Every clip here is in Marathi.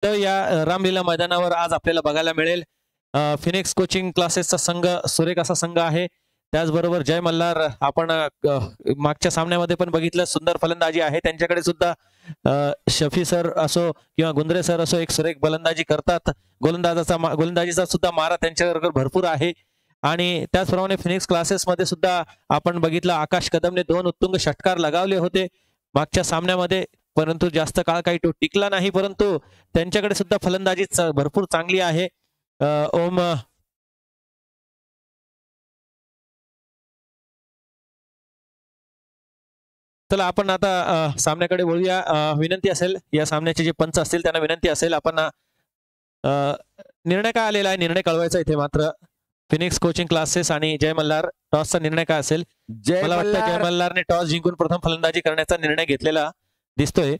तर या रामलीला मैदानावर आज आपल्याला बघायला मिळेल फिनिक्स कोचिंग क्लासेसचा संघ सुरेख असा संघ आहे. त्याचबरोबर जय मल्हार आपण मागच्या सामन्यामध्ये पण बघितलं सुंदर फलंदाजी आहे त्यांच्याकडे सुद्धा. शफी सर असो किंवा गुंद्रे सर असो एक सुरेख फलंदाजी करतात. गोलंदाजीचा सुद्धा मारा त्यांच्याकडे भरपूर आहे. आणि त्याचप्रमाणे फिनिक्स क्लासेस मध्ये सुद्धा आपण बघितलं आकाश कदमने 2 उत्तुंग षटकार लगावले होते मागच्या सामन्यामध्ये, परंतु जास्त काळ काही तो टिकला नाही. परंतु त्यांच्याकडे सुद्धा फलंदाजी भरपूर चांगली आहे. ओम चला आपण आता सामन्याकडे वळूया. विनंती असेल या सामन्याचे जे पंच असतील त्यांना विनंती असेल आपण निर्णय काय आलेला आहे निर्णय कळवायचा इथे. मात्र फिनिक्स कोचिंग क्लासेस आणि जय मल्हार टॉसचा निर्णय काय असेल. मला वाटतं जय मल्हारने टॉस जिंकून प्रथम फलंदाजी करण्याचा निर्णय घेतलेला दिसतोय.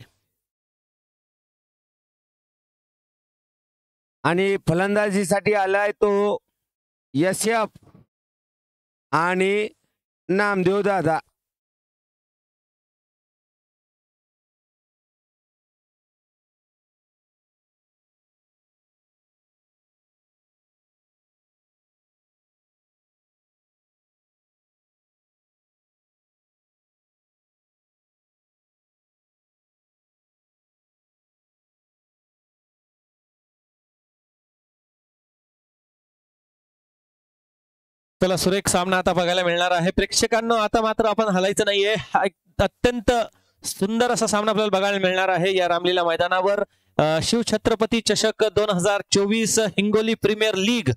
आणि फलंदाजीसाठी आलाय तो यशफ आणि नामदेव दादा. चला सुरेख सामना आता बघायला मिळणार आहे प्रेक्षकांना. आता मात्र आपण हलायचं नाहीये. अत्यंत सुंदर असा सामना आपल्याला बघायला मिळणार आहे या रामलीला मैदानावर. शिवछत्रपती चषक 2024 हिंगोली प्रीमियर लीग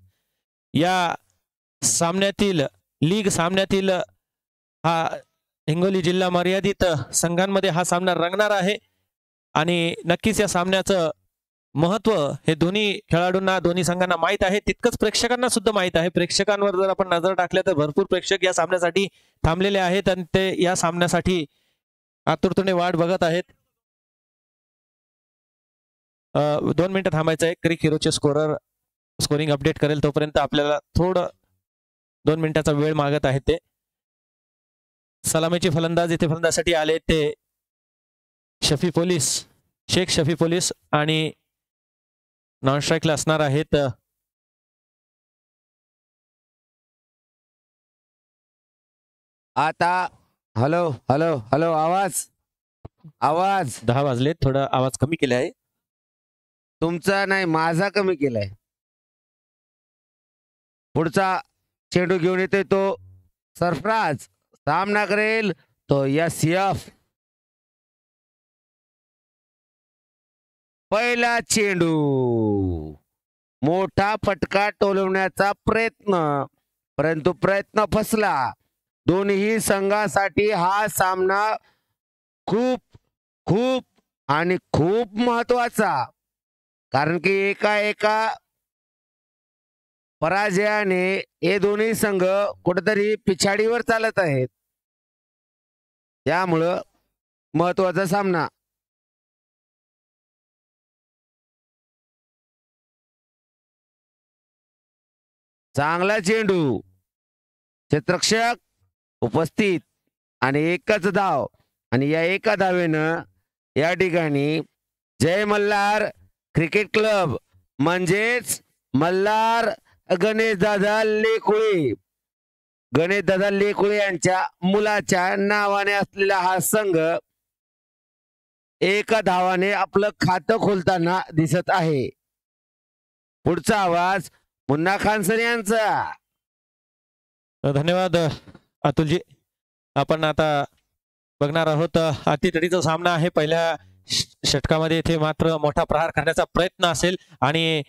या सामन्यातील हा हिंगोली जिल्हा मर्यादित संघांमध्ये हा सामना रंगणार आहे. आणि नक्कीच या सामन्याचं महत्व हे दोन्ही खेळाडूंना दोन्ही संघांना माहित आहे, तितकंच प्रेक्षकांना सुद्धा माहित आहे. प्रेक्षकांवर जर आपण नजर टाकल्या तर भरपूर प्रेक्षक या सामन्यासाठी थांबलेले आहेत आणि ते या सामन्यासाठी आतुरतेने वाट बघत आहेत. 2 मिनिटं थांबायचं आहे. क्रिक हिरोचे स्कोरिंग अपडेट करेल तोपर्यंत आपल्याला थोडं 2 मिनिटाचा वेळ मागत आहेत ते. सलामीचे फलंदाज इथे फलंदाजीसाठी आले ते शेख शफी पोलीस आणि नॉन स्ट्राईकला असणार आहेत आता. हॅलो हॅलो हॅलो आवाज 10 वाजले. थोडा आवाज कमी केला आहे तुमचा, नाही माझा कमी केलाय. पुढचा चेंडू घेऊन येतोय तो सरफराज. सामना करेल तो यशफ. पहिला चेंडू मोठा फटका टोलवण्याचा प्रयत्न, परंतु प्रयत्न फसला. दोन्ही संघासाठी हा सामना खूप खूप आणि खूप महत्वाचा, कारण की एका पराजयाने हे दोन्ही संघ कुठेतरी पिछाडीवर चालत आहेत. त्यामुळं महत्वाचा सामना. चांगला चेंडू, क्षेत्ररक्षक उपस्थित आणि एकच धाव. आणि या एका धावेनं या ठिकाणी जय मल्हार क्रिकेट क्लब म्हणजेच मल्हार गणेशदादा लेकुळे यांच्या मुलाच्या नावाने असलेला हा संघ एका धावाने आपलं खातं खोलताना दिसत आहे. पुढचा आवाज मुन्ना खान सर यांचा. धन्यवाद अतुलजी. आपण आता बघणार आहोत अतितडीचा सामना आहे. पहिल्या षटकामध्ये इथे मात्र मोठा प्रहार करण्याचा प्रयत्न असेल आणि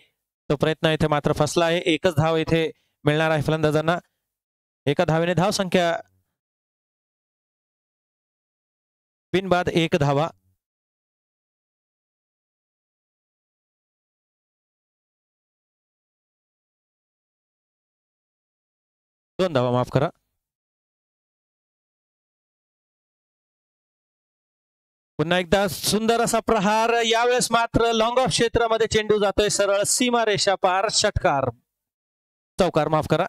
तो प्रयत्न इथे मात्र फसला आहे. एकच धाव इथे मिळणार आहे फलंदाजांना. एका धावेने धाव संख्या बिनबाद 1 धावा. दोन धावा, माफ करा. पुन्हा एकदा सुंदर असा प्रहार. यावेळेस मात्र लॉंग ऑफ क्षेत्रामध्ये चेंडू जातोय सरळ सीमा रेषा पार. षटकार, चौकार, माफ करा.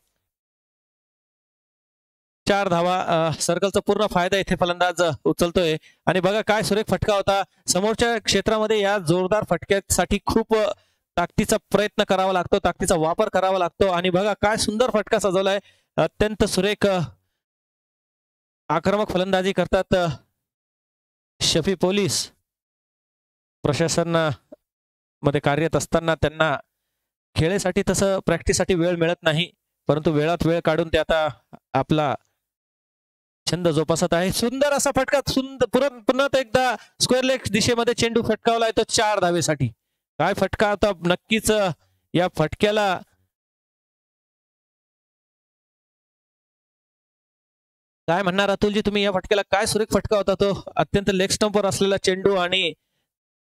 4 धावा सर्कलचा पूर्ण फायदा इथे फलंदाज उचलतोय आणि बघा काय सुरेख फटका होता समोरच्या क्षेत्रामध्ये. या जोरदार फटक्यासाठी खूप ताकदीचा प्रयत्न करावा लागतो, ताकदीचा वापर करावा लागतो आणि बघा काय सुंदर फटका सजवलाय. अत्यंत सुरेख आक्रमक फलंदाजी करतात शफी पोलीस. प्रशासन मध्ये कार्यरत असताना त्यांना खेळासाठी तसं प्रॅक्टिससाठी वेळ मिळत नाही, परंतु वेळात वेळ काढून ते आता आपला छंद जोपासत आहे. सुंदर असा फटका, सुंदर पुन्हा एकदा स्क्वेअर लेग दिशेमध्ये चेंडू फटकावला तो 4 धावेसाठी. काय फटका होता नक्कीच. या फटक्याला काय म्हणणार अतुलजी तुम्ही, या फटक्याला काय सुरेख फटका होता तो. अत्यंत लेग स्टंपवर असलेला चेंडू आणि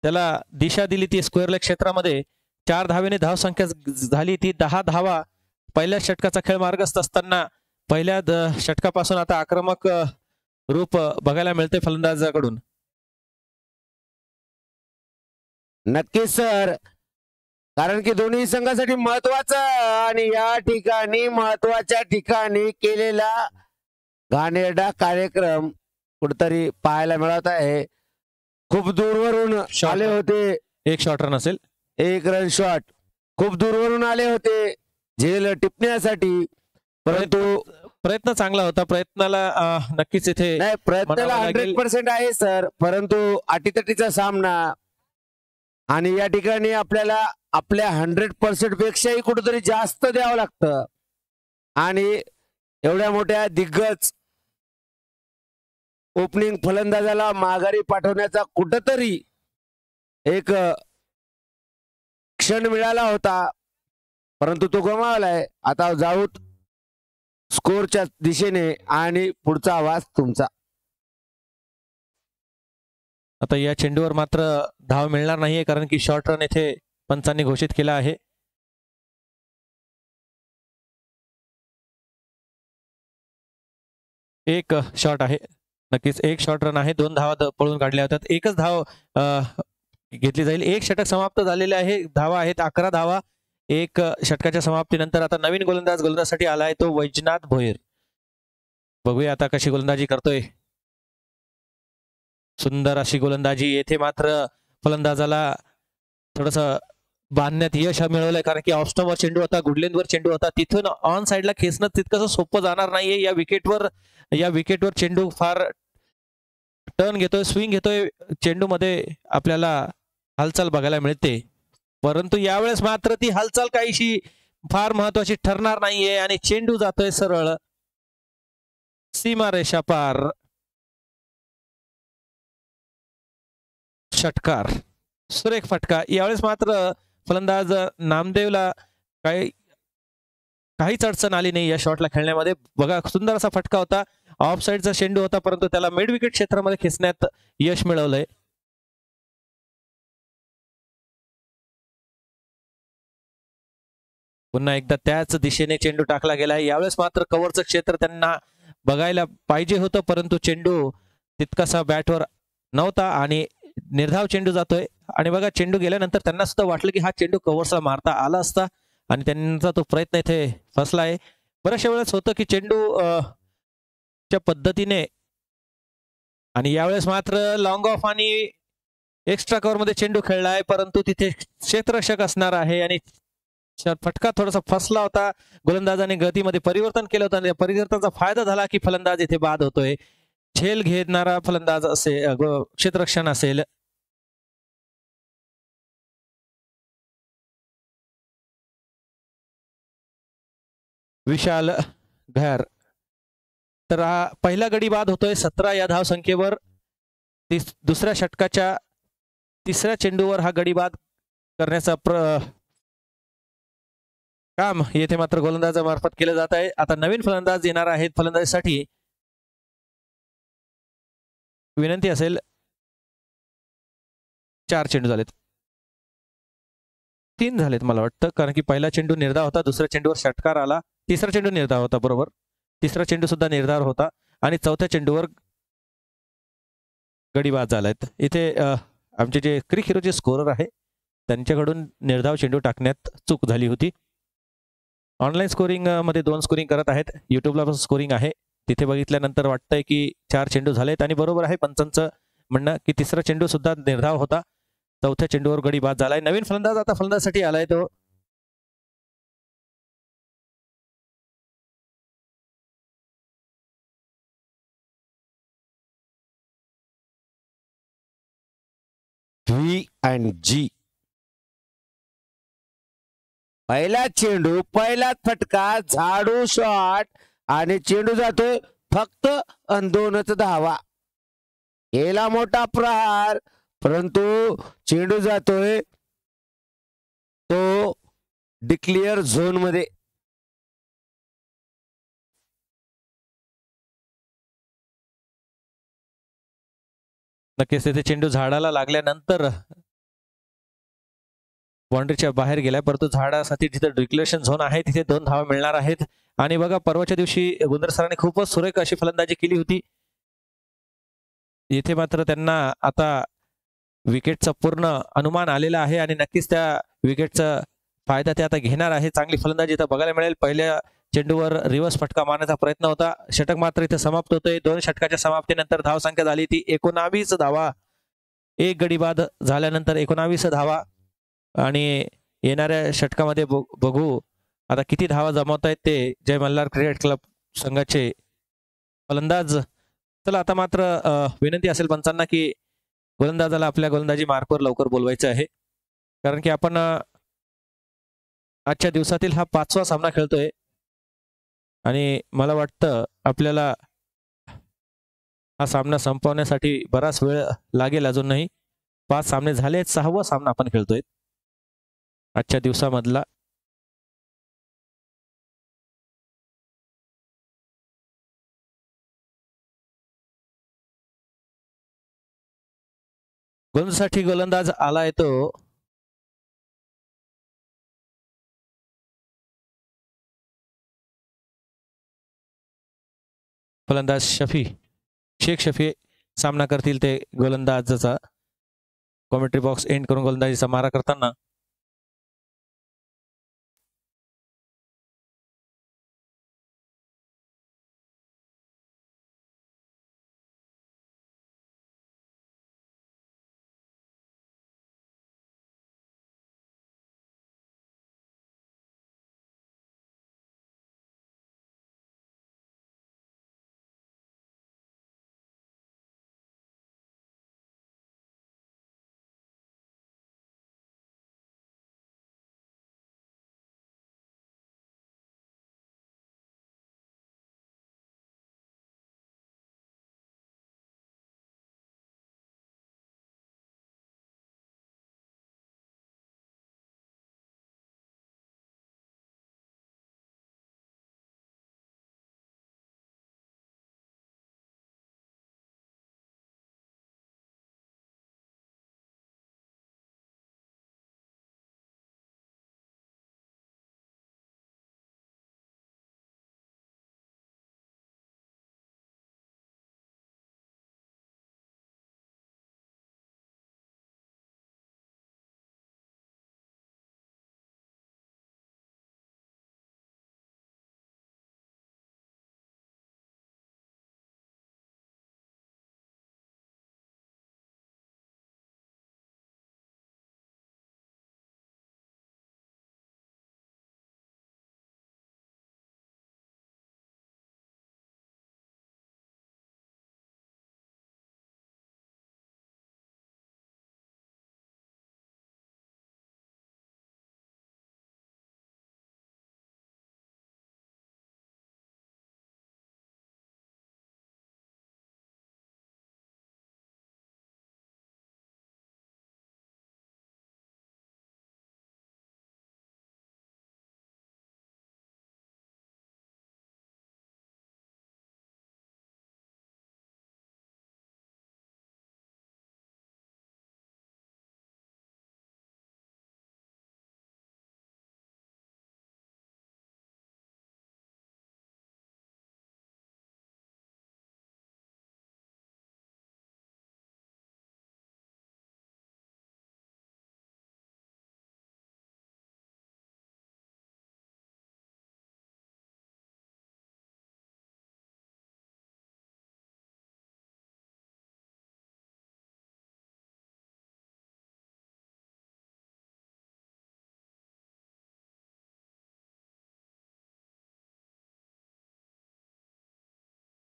त्याला दिशा दिली ती स्क्वेअर लेग क्षेत्रामध्ये. 4 धावेने धावसंख्या झाली ती 10 धावा. पहिल्या षटकाचा खेळ मार्गस्थ असताना पहिल्या षटकापासून आता आक्रमक रूप बघायला मिळते फलंदाजाकडून. नक्कीच सर, कारण की दोन्ही संघासाठी महत्वाचं आणि या ठिकाणी महत्वाच्या ठिकाणी केलेला घाणेरडा कार्यक्रम कुठतरी पाहायला मिळत आहे. खूप दूरवरून आले होते. एक शॉट रन असेल, 1 रन शॉट. खूप दूरवरून आले होते झेल टिपण्यासाठी, परंतु प्रयत्न चांगला होता. प्रयत्नाला नक्कीच इथे नाही, प्रयत्नाला 100% आहे सर, परंतु अटीतटीचा सामना आणि या ठिकाणी आपल्याला आपल्या 100% पेक्षाही कुठेतरी जास्त द्यावं लागतं आणि एवढ्या मोठ्या दिग्गज ओपनिंग फलंदाजाला माघारी पाठवण्याचा कुठंतरी एक क्षण मिळाला होता, परंतु तो गमावलाय. आता जाऊत स्कोरच्या दिशेने आणि पुढचा आवाज तुमचा. आता या चेंडूवर मात्र धाव मिळणार नाहीये, कारण की शॉर्ट रन येथे पंचांनी घोषित केला आहे. एक शॉट आहे, नक्कीच एक शॉर्ट रन आहे. 2 धावा पळून काढल्या होत्यात, एकच धाव घेतली जाईल. एक षटक समाप्त झालेले आहे. धावा आहेत 11 धावा. एक षटकाच्या समाप्तीनंतर आता नवीन गोलंदाजसाठी आलाय तो वैजनाथ भोयर. बघूया आता कशी गोलंदाजी करतोय. सुंदर अशी गोलंदाजी. येथे मात्र फलंदाजाला थोडस बांधण्यात यश मिळवलंय, कारण की ऑफस्टॉपवर चेंडू होता, गुडलेंदवर चेंडू होता. तिथून ऑन साइडला खेचणं तितकंसं सोपं जाणार नाहीये. या विकेटवर चेंडू फार टर्न घेतोय, स्विंग घेतोय. चेंडू मध्ये आपल्याला हालचाल बघायला मिळते, परंतु यावेळेस मात्र ती हालचाल काहीशी फार महत्वाची ठरणार नाहीये आणि चेंडू जातोय सरळ सीमारेषा पार. षटकार, सुरेख फटका. यावेळेस मात्र फलंदाज नामदेवला काहीच अडचण आली नाही या शॉटला खेळण्यामध्ये. बघा सुंदर असा फटका होता, ऑफ साइडचा चेंडू होता, परंतु त्याला मिड विकेट क्षेत्रामध्ये खेचण्यात यश मिळवलंय. पुन्हा एकदा त्याच दिशेने चेंडू टाकला गेलाय. यावेळेस मात्र कव्हरचं क्षेत्र त्यांना बघायला पाहिजे होतं, परंतु चेंडू तितकासा बॅटवर नव्हता आणि निर्धाव चेंडू जातोय. आणि बघा चेंडू गेल्यानंतर त्यांना सुद्धा वाटलं की हा चेंडू कव्हरचा मारता आला असता आणि त्यांचा तो प्रयत्न इथे फसलाय. बऱ्याचशा वेळेस होतं की चेंडू च्या पद्धतीने, आणि यावेळेस मात्र लॉंग ऑफ आणि एक्स्ट्रा कव्हर मध्ये चेंडू खेळलाय, परंतु तिथे क्षेत्ररक्षक असणार आहे आणि फटका थोडासा फसला होता. गोलंदाजाने गतीमध्ये परिवर्तन केलं होतं आणि परिवर्तनाचा फायदा झाला की फलंदाज इथे बाद होतोय. झेल घेणारा फलंदाज असेल, क्षेत्ररक्षण असेल. विशाल घार. तर हा पहिला गडी बाद होतोय 17 या धाव संख्येवर. दुसऱ्या षटकाच्या 3ऱ्या चेंडूवर हा गडी बाद करण्याचा काम येथे मात्र गोलंदाजामार्फत केलं जात आहे. आता नवीन फलंदाज येणार आहेत फलंदाजीसाठी. विनंती असेल, 4 चेंडू झालेत, 3 झालेत मला वाटतं, कारण की पहिला चेंडू निर्धाव होता, दुसऱ्या चेंडूवर षटकार आला, 3रा चेंडू निर्धाव होता, बरोबर 3रा चेंडू सुद्धा निर्धार होता आणि 4थ्या चेंडूवर गडी बाद झालायत. इथे आमचे जे क्रिक हिरोचे स्कोरर आहे त्यांच्याकडून निर्धाव चेंडू टाकण्यात चूक झाली होती. ऑनलाईन स्कोरिंग मध्ये 2 स्कोरिंग करत आहेत, युट्यूबला पण स्कोरिंग आहे, तिथे बघितल्यानंतर वाटतंय की 4 चेंडू झालेत आणि बरोबर आहे पंचांचं म्हणणं की तिसरा चेंडू सुद्धा निर्धाव होता. चौथ्या चेंडूवर गडी बाद झालाय. नवीन फलंदाज आता फलंदाजसाठी आलाय तो V&G. पहिला चेंडू, पहिला फटका, झाडू शॉट आणि चेंडू जातोय फक्त 2च धावा. केला मोठा प्रहार, परंतु चेंडू जातोय तो डिक्लेअर झोन मध्ये. नक्कीच तिथे चेंडू झाडाला लागल्यानंतर बाउंड्रीच्या बाहेर गेलाय, परंतु झाडासाठी तिथे डिक्लेरेशन झोन आहे, तिथे 2 धावा मिळणार आहेत. आणि बघा परवाच्या दिवशी गुंदर सरांनी खूपच सुरेख अशी फलंदाजी केली होती. इथे मात्र त्यांना आता विकेटचा पूर्ण अनुमान आलेला आहे आणि नक्कीच त्या विकेटचा फायदा ते आता घेणार आहे. चांगली फलंदाजी इथं बघायला मिळेल. पहिल्या चेंडूवर रिव्हर्स फटका मारण्याचा प्रयत्न होता. षटक मात्र इथे समाप्त होतोय. 2 षटकाच्या समाप्तीनंतर धावसंख्या झाली ती 19 धावा. एक गडी बाद झाल्यानंतर 19 धावा आणि येणाऱ्या षटकामध्ये बघू आता किती धावा जमवत आहेत ते जय मल्हार क्रिकेट क्लब संघाचे फलंदाज. चला आता मात्र विनंती असेल पंचांना की गोलंदाजाला आपल्या गोलंदाजी मार्कवर लवकर बोलवायचं आहे, कारण की आपण आजच्या दिवसातील हा 5वा सामना खेळतोय आणि मला वाटतं आपल्याला हा सामना संपवण्यासाठी बराच वेळ लागेल. अजूनही 5 सामने झाले, 6वा सामना आपण खेळतोय आजच्या दिवसामधला. गोलंदाजासाठी गोलंदाज आलाय तो फलंदाज शेख शफी सामना करतील ते गोलंदाजाचा. कॉमेंट्री बॉक्स एंड करून गोलंदाजीचा मारा करताना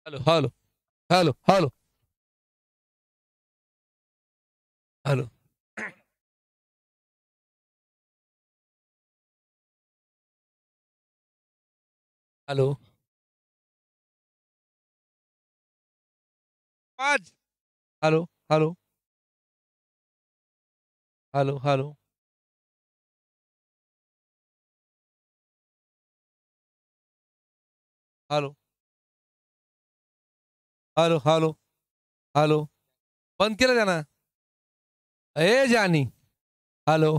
hello hello hello hello hello hello 5 hello hello hello hello hello hello hello hello बंद केलं त्यानं ए जानी हेलो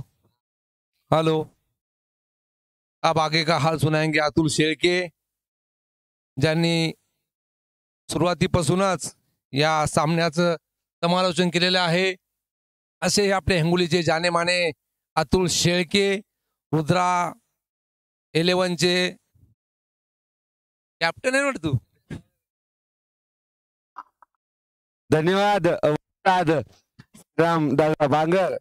हेलो अब आगे का हाल सुनाएंगे अतुल शेळके ज्यांनी सुरुवातीपासूनच या सामन्याचं समालोचन केलेलं आहे असे हे आपले हिंगोलीचे जानेमाने अतुल शेळके रुद्रा 11चे कॅप्टन आहे वाटतं तू धन्यवाद Ram Dada Bangar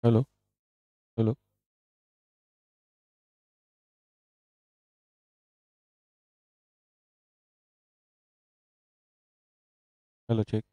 hello hello hello check.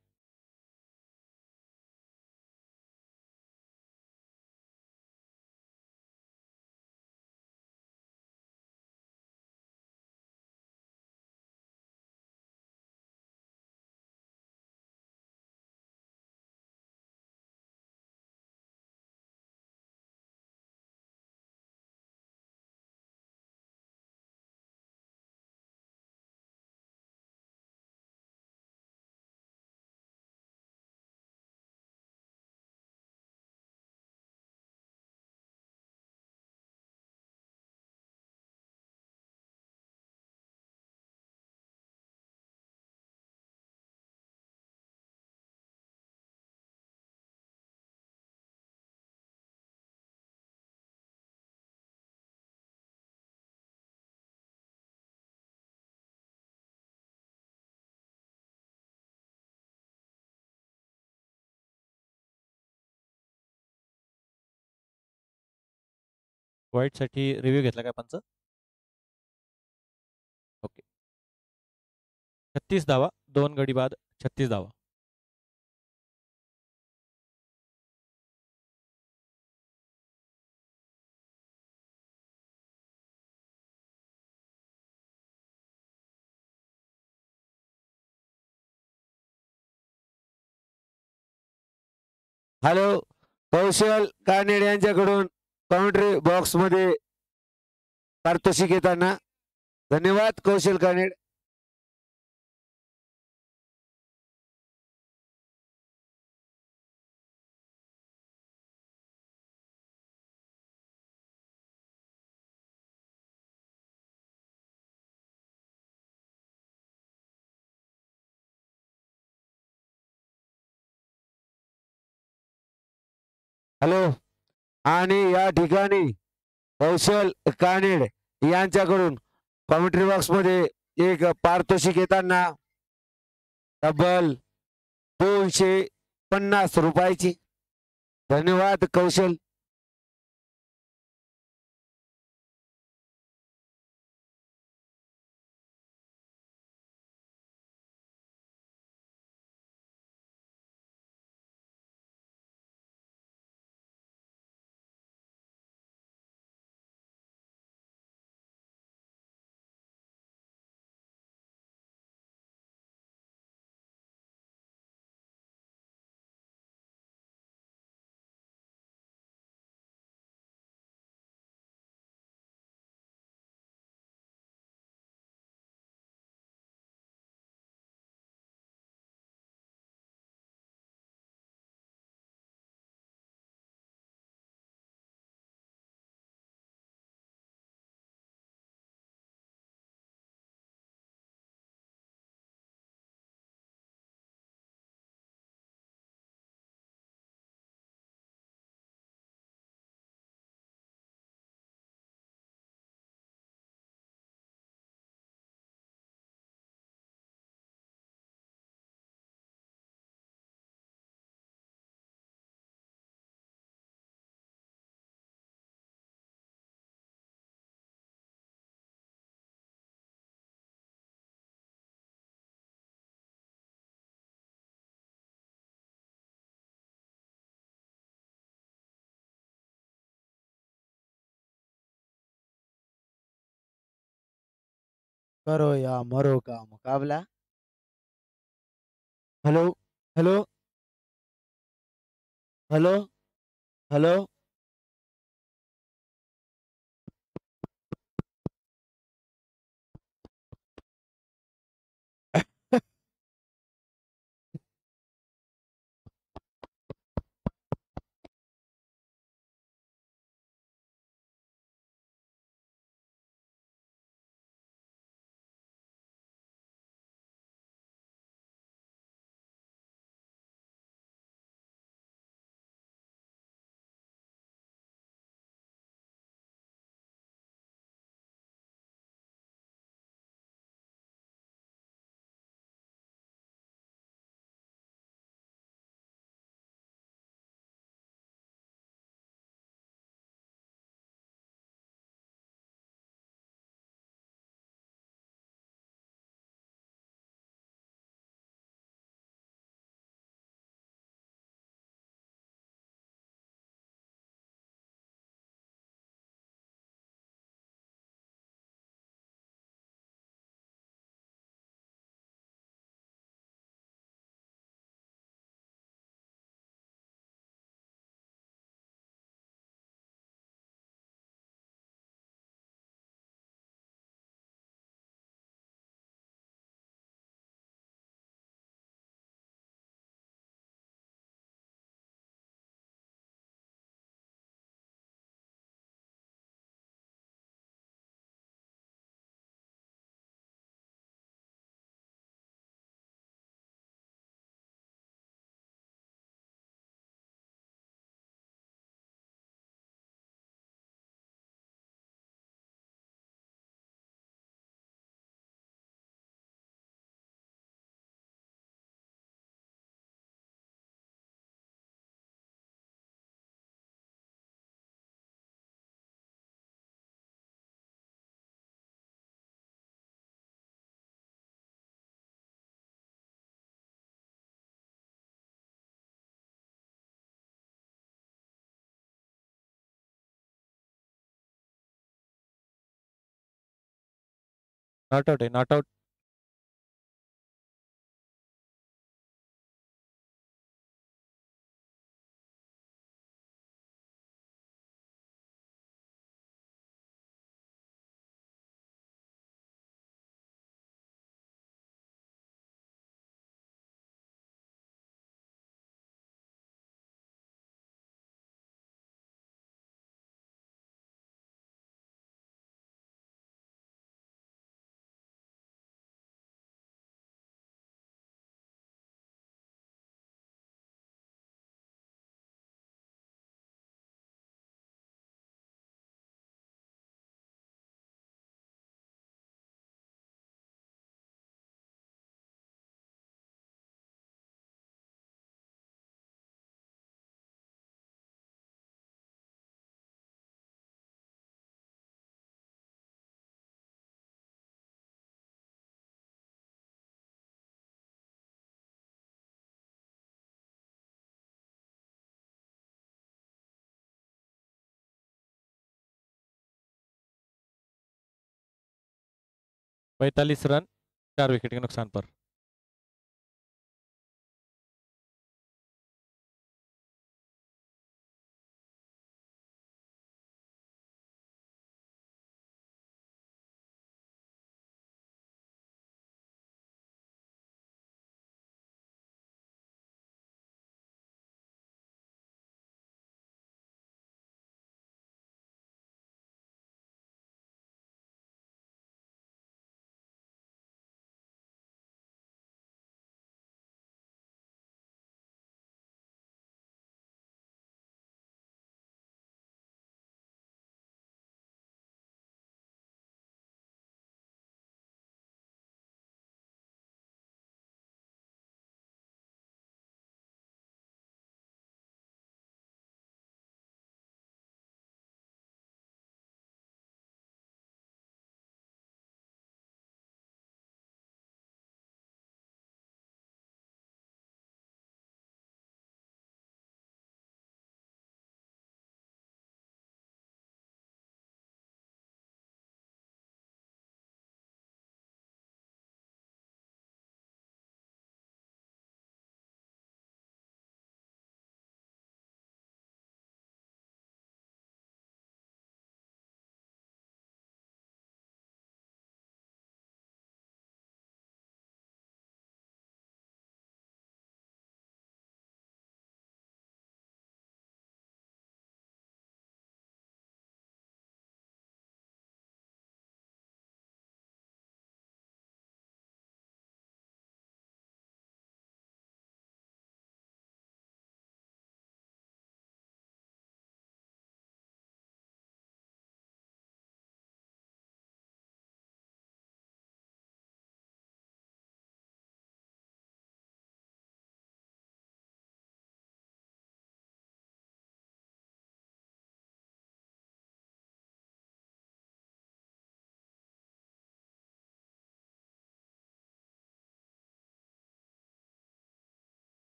व्हाईटसाठी रिव्ह्यू घेतला काय पंच? ओके. 36 धावा, 2 गडी बाद, 36 धावा. हॅलो, कौशल कानेड यांच्याकडून काउंट्री बॉक्स मध्ये पारितोषिक येताना धन्यवाद कौशल कानेड. हॅलो, आणि या ठिकाणी कौशल कानेड यांच्याकडून कॉमेंट्री बॉक्स मध्ये एक पारितोषिक येताना तब्बल 250 रुपयाची. धन्यवाद कौशल. करो या मरो का मुकाबला. Hello hello hello hello. Not out आहे, नॉट आउट. पैंतालीस रन, 4 विकेट के नुकसान पर.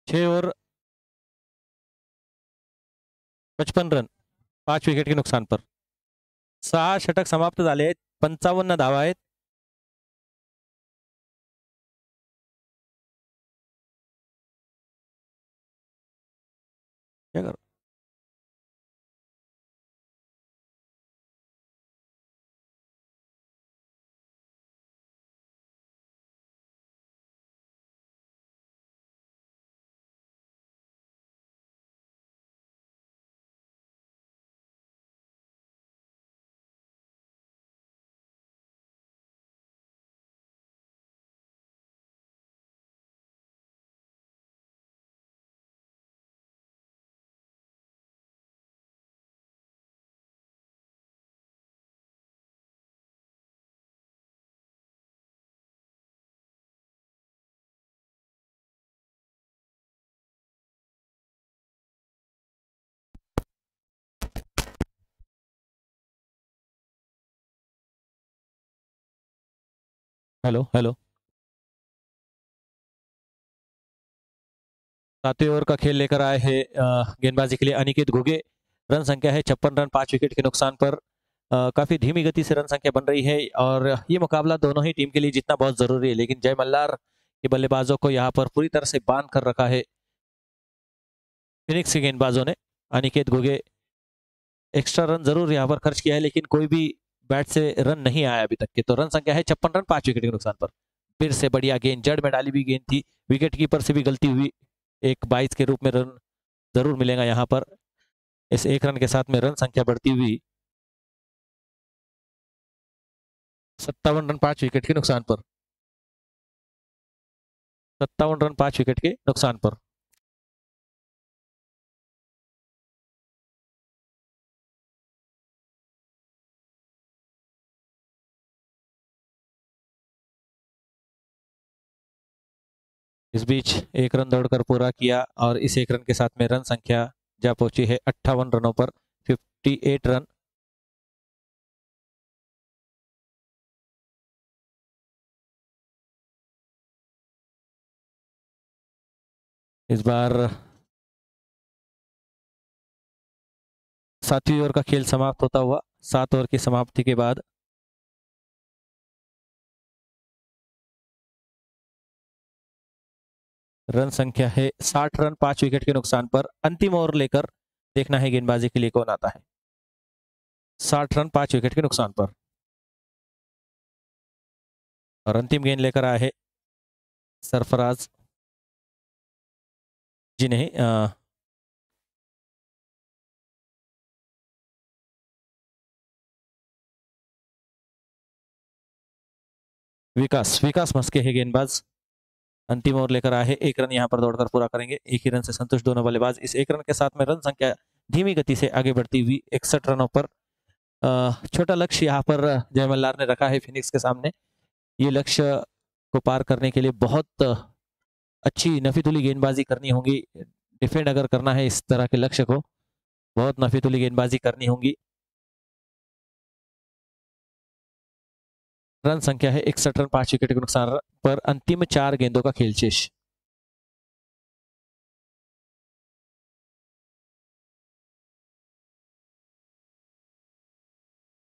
छह ओवर 55 रन, 5 विकेट के नुकसान पर. 6 षटक समाप्त झाले आहेत, 55 धावा आहेत. क्या करो? Hello hello. 7वें ओवर का खेल लेकर आए हैं गेंदबाजी के लिए अनिकेत घुगे। रन संख्या है 56 रन, 5 विकेट के नुकसान पर। काफी धीमी गति से रन संख्या बन रही है और ये मुकाबला दोनों ही टीम के लिए जीतना बहुत जरूरी है, लेकिन जय मल्लार के बल्लेबाजों को यहाँ पर पूरी तरह से बांध कर रखा है फिनिक्स के गेंदबाजों ने। अनिकेत घुगे एक्स्ट्रा रन जरूर यहाँ पर खर्च किया है, लेकिन कोई भी बैट से रन नहीं आया अभी तक के। तो रन संख्या है 56 रन, 5 विकेट के नुकसान पर। फिर से बढ़िया गेंद, जड़ में डाली हुई गेंद थी, विकेट कीपर से भी गलती हुई। एक 22 के रूप में रन जरूर मिलेगा यहाँ पर। इस एक रन के साथ में रन संख्या बढ़ती हुई 57 रन, 5 विकेट के नुकसान पर। 57 रन, 5 विकेट के नुकसान पर। इस बीच एक रन दौड़कर पूरा किया और इस एक रन के साथ में रन संख्या जा पहुंची है 58 रनों पर, 58 रन। इस बार 7वीं ओवर का खेल समाप्त होता हुआ, 7 ओवर की समाप्ति के बाद रन संख्या है 60 रन, 5 विकेट के नुकसान पर। अंतिम ओवर लेकर देखना है गेंदबाजी के लिए कौन आता है। 60 रन, 5 विकेट के नुकसान पर। और अंतिम गेंद लेकर आए हैं सरफराज जी नहीं, विकास विकास मस्के है गेंदबाज। अंतिम ओवर लेकर आए हैं, एक रन यहाँ पर दौड़कर पूरा करेंगे। एक ही रन से संतुष्ट दोनों बल्लेबाज। इस एक रन के साथ में रन संख्या धीमी गति से आगे बढ़ती हुई 61 रनों पर। छोटा लक्ष्य यहाँ पर जय मल्लार ने रखा है फिनिक्स के सामने। ये लक्ष्य को पार करने के लिए बहुत अच्छी नफीतुली गेंदबाजी करनी होगी। डिफेंड अगर करना है इस तरह के लक्ष्य को, बहुत नफीतुली गेंदबाजी करनी होगी। रन संख्या है 61 रन, 5 विकेट के नुकसान पर। अंतिम 4 गेंदों का खेल शेष।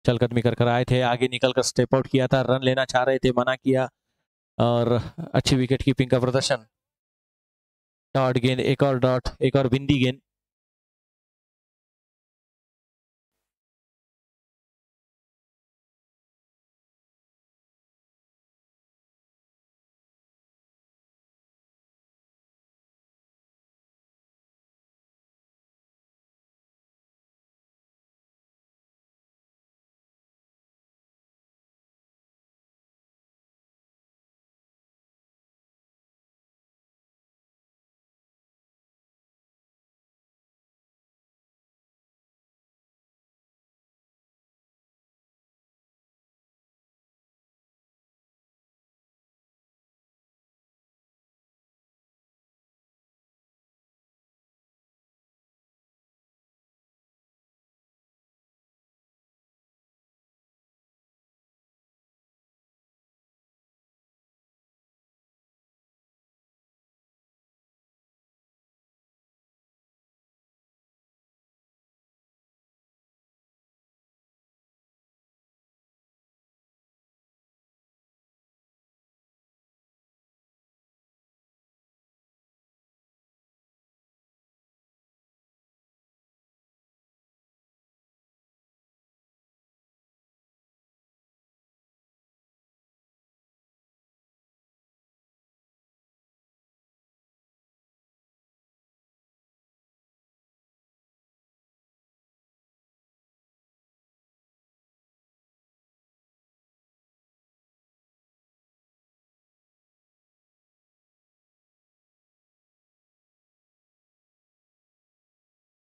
चलकदमी कर कर आए थे, आगे निकलकर स्टेप आउट किया था, रन लेना चाह रहे थे, मना किया और अच्छी विकेट कीपिंग का प्रदर्शन। डॉट गेंद, एक और डॉट, एक और बिंदी गेंद।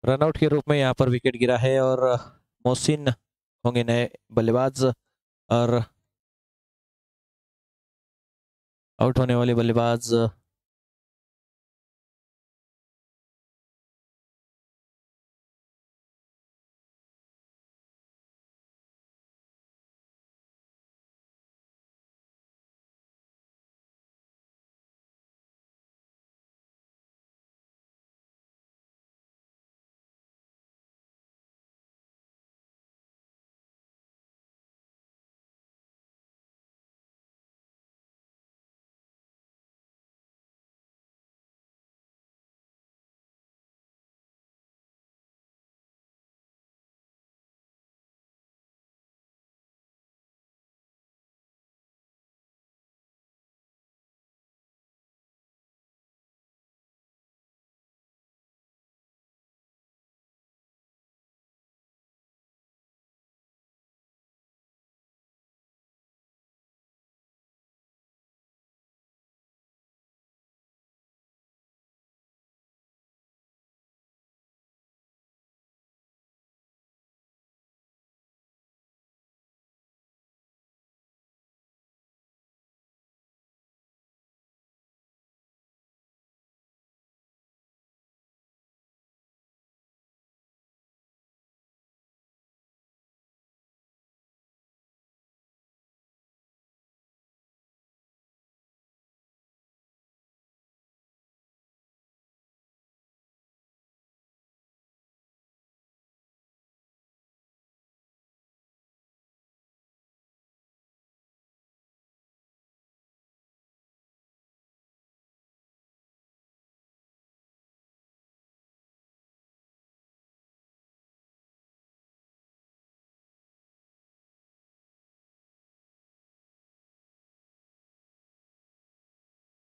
रनआउट के रूप में यहाँ पर विकेट गिरा है और मोहसिन होंगे नए बल्लेबाज। और आउट होने वाले बल्लेबाज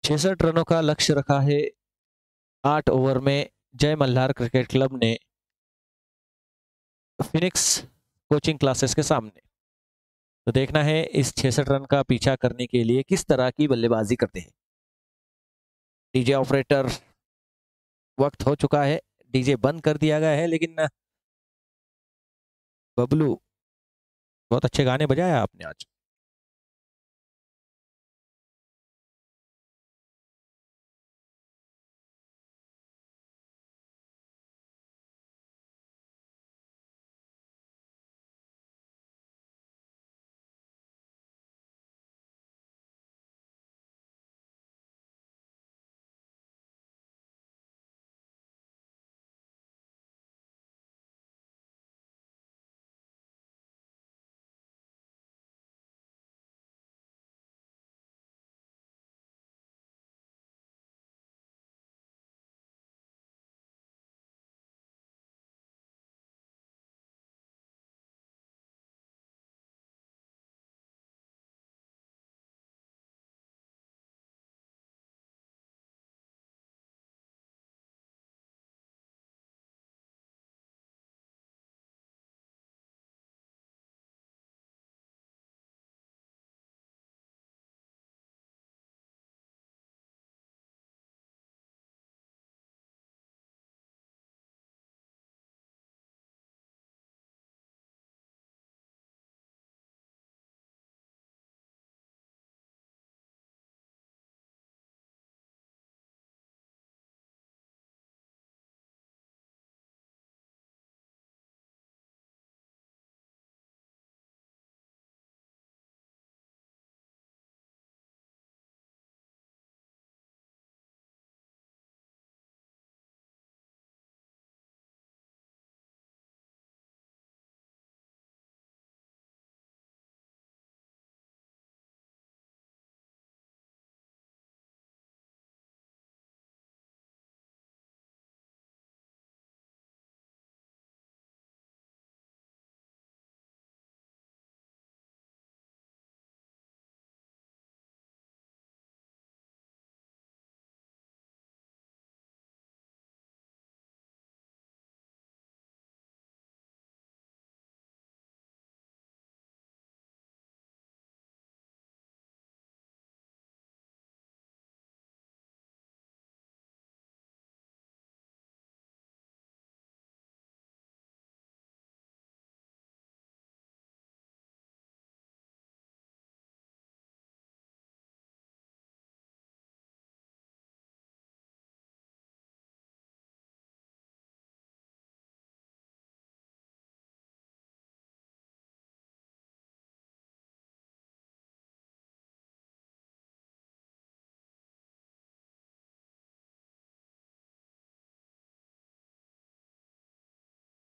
66 रनों का लक्ष्य रखा है 8 ओवर में जय मल्हार क्रिकेट क्लब ने फिनिक्स कोचिंग क्लासेस के सामने। तो देखना है इस 66 रन का पीछा करने के लिए किस तरह की बल्लेबाजी करते हैं। डीजे ऑपरेटर, वक्त हो चुका है, डीजे बंद कर दिया गया है, लेकिन बबलू बहुत अच्छे गाने बजाया आपने आज।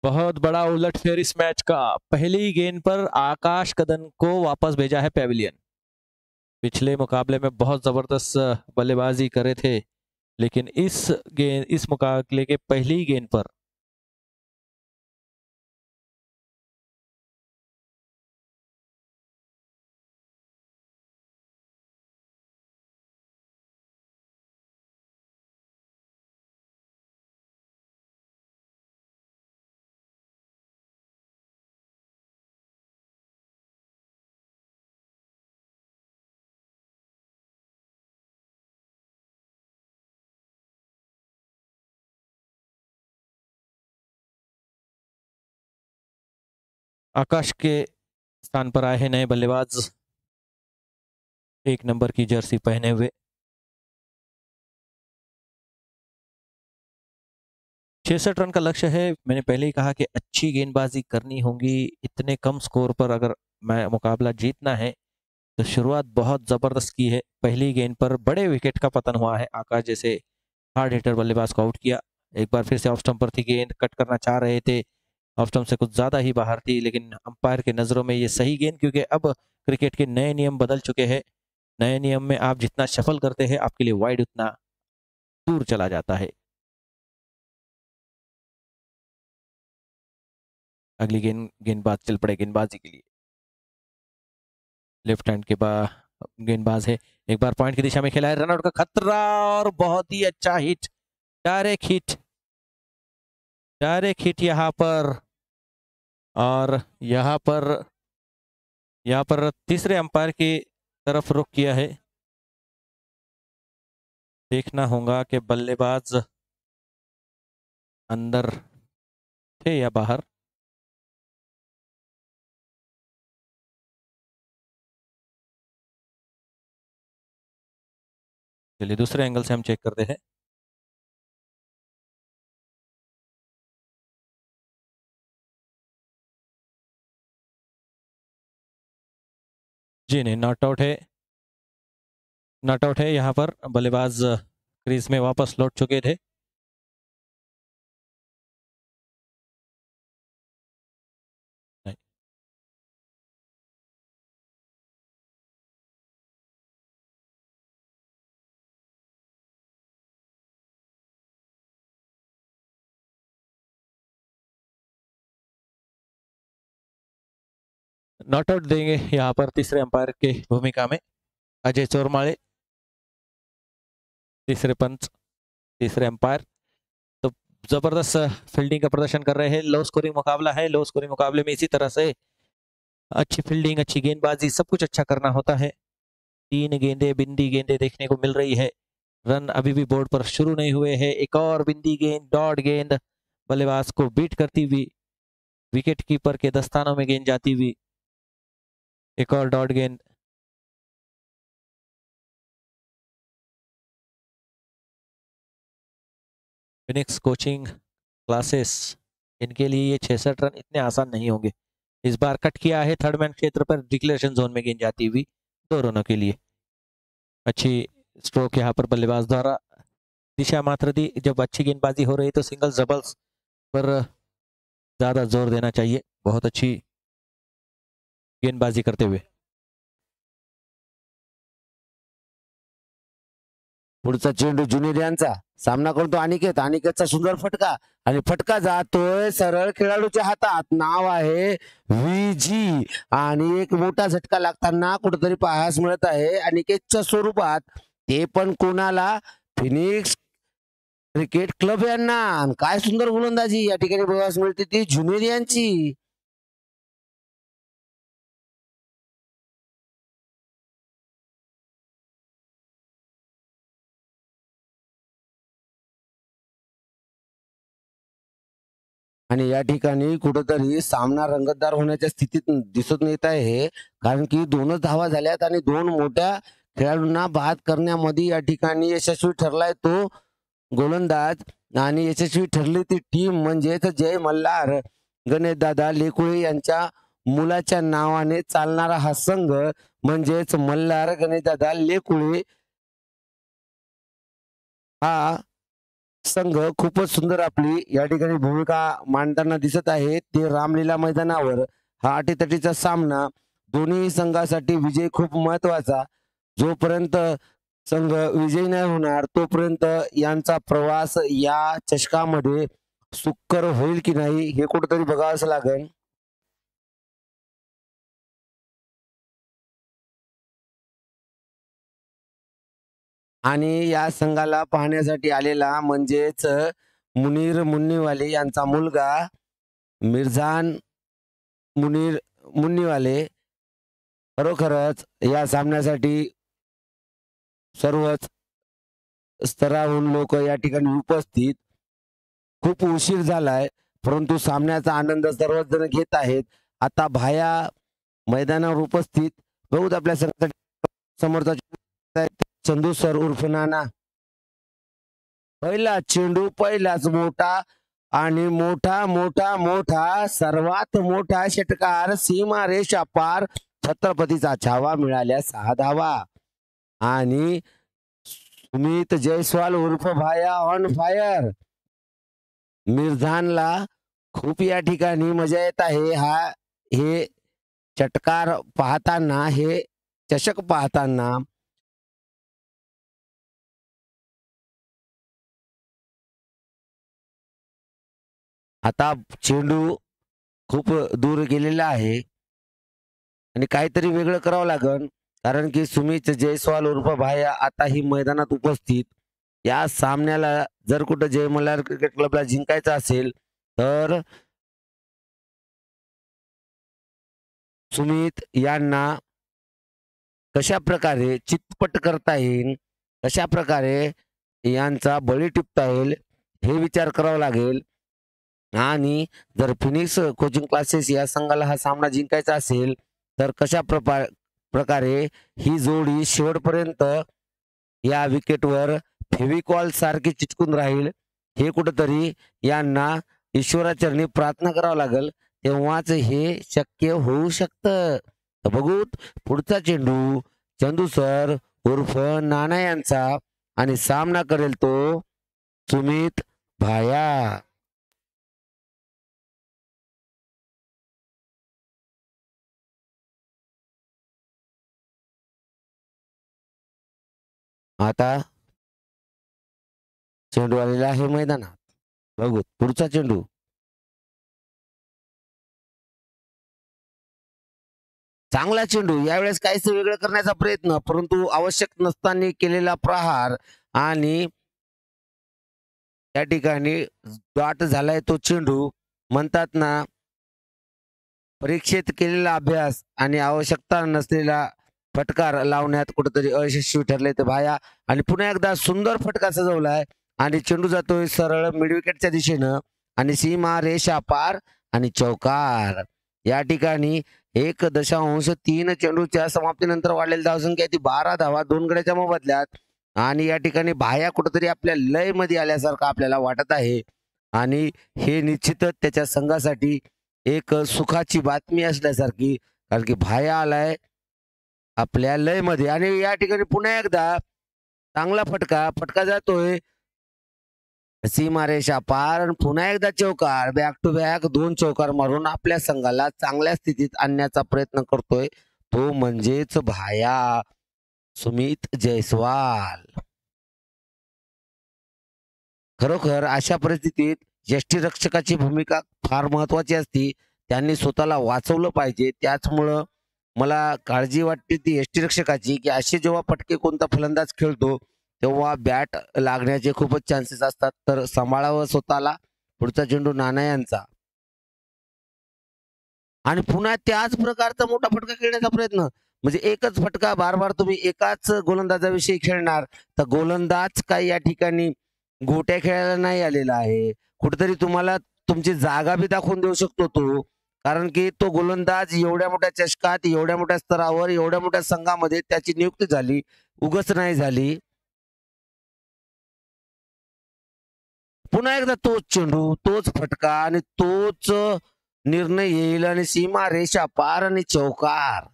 बहुत बड़ा उलटफेर इस मैच का। पहली गेंद पर आकाश कदम को वापस भेजा है पेविलियन। पिछले मुकाबले में बहुत जबरदस्त बल्लेबाजी करे थे, लेकिन इस मुकाबले के पहली गेंद पर आकाश के स्थान पर आए हैं नए बल्लेबाज, 1 नंबर की जर्सी पहने हुए। 66 रन का लक्ष्य है। मैंने पहले ही कहा कि अच्छी गेंदबाजी करनी होगी। इतने कम स्कोर पर अगर मुकाबला जीतना है तो शुरुआत बहुत जबरदस्त की है। पहली गेंद पर बड़े विकेट का पतन हुआ है। आकाश जैसे हार्ड हिटर बल्लेबाज को आउट किया। एक बार फिर से ऑफ स्टंप पर थी गेंद, कट करना चाह रहे थे, ऑफ स्टंप से कुछ ज्यादा ही बाहर थी, लेकिन अंपायर के नजरों में ये सही गेंद, क्योंकि अब क्रिकेट के नए नियम बदल चुके हैं। नए नियम में आप जितना शफल करते हैं आपके लिए वाइड उतना दूर चला जाता है। अगली गेंदबाज चल पड़े गेंदबाजी के लिए। लेफ्ट हैंड के गेंदबाज है। एक बार पॉइंट की दिशा में खेला है, रनआउट का खतरा और बहुत ही अच्छा हिट, डायरेक्ट हिट यहाँ पर। और यहाँ पर तीसरे अंपायर की तरफ रुख किया है। देखना होगा कि बल्लेबाज अंदर थे या बाहर। चलिए दूसरे एंगल से हम चेक करते हैं। जी नहीं, नॉट आउट है यहाँ पर। बल्लेबाज क्रीज में वापस लौट चुके थे। नहीं। नॉट आउट देंगे यहाँ पर तीसरे अंपायर के भूमिका में अजय चोरमाले, तीसरे पंच, तीसरे अंपायर। तो जबरदस्त फील्डिंग का प्रदर्शन कर रहे हैं। लो स्कोरिंग मुकाबला है। लो स्कोरिंग मुकाबले में इसी तरह से अच्छी फील्डिंग, अच्छी गेंदबाजी, सब कुछ अच्छा करना होता है। 3 गेंदें, बिंदी गेंदें देखने को मिल रही है। रन अभी भी बोर्ड पर शुरू नहीं हुए हैं। एक और बिंदी गेंद, डॉट गेंद बल्लेबाज को बीट करती हुई विकेट कीपर के दस्तानों में गेंद जाती हुई। एक और डॉट गेंद। फिनिक्स कोचिंग क्लासेस, इनके लिए ये 66 रन इतने आसान नहीं होंगे। इस बार कट किया है थर्ड मैन क्षेत्र पर, डिक्लेरेशन जोन में गेंद जाती हुई 2 रनों के लिए। अच्छी स्ट्रोक यहाँ पर बल्लेबाज द्वारा दिशा मात्र दी। जब अच्छी गेंदबाजी हो रही तो सिंगल्स डबल्स पर ज्यादा जोर देना चाहिए। बहुत अच्छी गेंदबाजी करते हुए। पुढचा चेंडू ज्युनियर यांचा सामना करतो अनिकेतचा सुंदर फटका आणि फटका जातोय सरळ खेळाडूच्या हातात. नाव आहे VG आणि एक मोठा झटका लागताना कुठेतरी पाहायला मिळत आहे अनिकेतच्या स्वरूपात, ते पण कोणाला? फिनिक्स क्रिकेट क्लब यांना. काय सुंदर गोलंदाजी या ठिकाणी बघायला मिळते ती ज्युनियर यांची. आणि या ठिकाणी कुठेतरी सामना रंगतदार होण्याच्या स्थितीत दिसून येत आहे, कारण की 2च धावा झाल्यात आणि 2 मोठ्या खेळाडूंना बाद करण्यामध्ये या ठिकाणी यशस्वी ठरलाय तो गोलंदाज. आणि यशस्वी ठरली ती टीम म्हणजेच जय मल्हार गणेशदादा लेकुळे यांच्या मुलाच्या नावाने चालणारा हा संघ म्हणजेच मल्हार गणेशदादा लेकुळे हा संघ खूपच सुंदर आपली या ठिकाणी भूमिका मांडताना दिसत आहे. ते रामलीला मैदानावर हा अटीतटीचा सामना, दोन्ही संघासाठी विजय खूप महत्वाचा. जोपर्यंत संघ विजयी नाही होणार तोपर्यंत यांचा प्रवास या चषकामध्ये सुकर होईल की नाही हे कुठेतरी बघावंच लागेल. आणि या संघाला पाहण्यासाठी आलेला म्हणजेच मुनीर मुन्नीवाले यांचा मुलगा मिर्झान मुनीर मुन्नीवाले खरोखरच या सामन्यासाठी सर्वच स्तरावरून लोक या ठिकाणी उपस्थित. खूप उशीर झालाय परंतु सामन्याचा आनंद सर्वच जण घेत आहेत. आता भाया मैदानावर उपस्थित बहुत आपल्या संघासाठी समोरचा चंदू सर उर्फ नाना. पहिला चेंडू, पहिलाच मोठा आणि मोठा मोठा मोठा सर्वात मोठा षटकार, सीमा रेषा पार, छत्रपतीचा छावा, मिळाल्या 6 धावा. आणि सुमित जयस्वाल उर्फ भाया ऑन फायर. मिर्झानला खूप या ठिकाणी मजा येत आहे. हे षटकार पाहताना, हे चषक पाहताना. आता चेंडू खूप दूर गेलेला आहे आणि काहीतरी वेगळं करावं लागेल. कारण की सुमित जयस्वाल उर्फ भाया आताही मैदानात उपस्थित. या सामन्याला जर कुठं जय मल्हार क्रिकेट क्लबला जिंकायचं असेल तर सुमित यांना कशा प्रकारे चितपट करता येईल, कशा प्रकारे यांचा बळी टिपता येईल हे विचार करावा लागेल. आणि जर फिनिक्स कोचिंग क्लासेस या संघाला हा सामना जिंकायचा असेल तर कशा प्रकारे ही जोडी शेवटपर्यंत या विकेटवर फेविकॉल सारखी चिटकून राहील हे कुठंतरी यांना ईश्वराचरणी प्रार्थना करावा लागेल, तेव्हाच हे शक्य होऊ शकतं. बघू पुढचा चेंडू चंदू सर उर्फ नाना यांचा आणि सामना करेल तो सुमित भाया. आता चेंडू आलेला आहे मैदानात. बघू पुढचा चेंडू चांगला चेंडू, यावेळेस काहीच वेगळं करण्याचा प्रयत्न परंतु आवश्यक नसताना केलेला प्रहार आणि त्या ठिकाणी डॉट झालाय तो चेंडू. म्हणतात ना परीक्षेत केलेला अभ्यास आणि आवश्यकता नसलेला फटकार लावण्यात कुठेतरी अयशस्वी ठरले ते भाया. आणि पुन्हा एकदा सुंदर फटका सजवलाय आणि चेंडू जातोय सरळ मिड विकेटच्या दिशेनं आणि सीमा रेषा पार आणि चौकार. या ठिकाणी 1.3 चेंडूच्या समाप्तीनंतर वाढलेली धावसंख्या ती 12 धावा 2 गड्याच्या मोबदल्यात. आणि या ठिकाणी भाया कुठेतरी आपल्या लय मध्ये आल्यासारखं आपल्याला वाटत आहे आणि हे निश्चितच त्याच्या संघासाठी एक सुखाची बातमी असल्यासारखी, कारण की भाया आलाय आपल्या लय मध्ये. आणि या ठिकाणी पुन्हा एकदा चांगला फटका जातोय सीमारेषा पार. पुन्हा एकदा चौकार, बॅक टू बॅक 2 चौकार मारून आपल्या संघाला चांगल्या स्थितीत आणण्याचा प्रयत्न करतोय तो म्हणजेच भाया सुमित जयस्वाल. खरोखर अशा परिस्थितीत यष्टीरक्षकाची भूमिका फार महत्वाची असते. त्यांनी स्वतःला वाचवलं पाहिजे. त्याचमुळं मला काळजी वाटते ती यष्टीरक्षकाची की असे जेव्हा फटके कोणता फलंदाज खेळतो तेव्हा बॅट लागण्याचे खूपच चान्सेस असतात, तर सांभाळावं स्वतःला. पुढचा चेंडू नाना यांचा आणि पुन्हा त्याच प्रकारचा मोठा फटका खेळण्याचा प्रयत्न. म्हणजे एकच फटका बार बार तुम्ही एकाच गोलंदाजाविषयी खेळणार तर गोलंदाज काही या ठिकाणी गोट्या खेळायला नाही आलेला आहे. कुठेतरी तुम्हाला तुमची जागा बी दाखवून देऊ शकतो तो, कारण की तो गोलंदाज एवढ्या मोठ्या चषकात, एवढ्या मोठ्या स्तरावर, एवढ्या मोठ्या संघामध्ये त्याची नियुक्ती झाली, उगाच नाही झाली. पुन्हा एकदा तोच चेंडू, तोच फटका आणि तोच निर्णय येईल आणि सीमा रेषा पार आणि चौकार.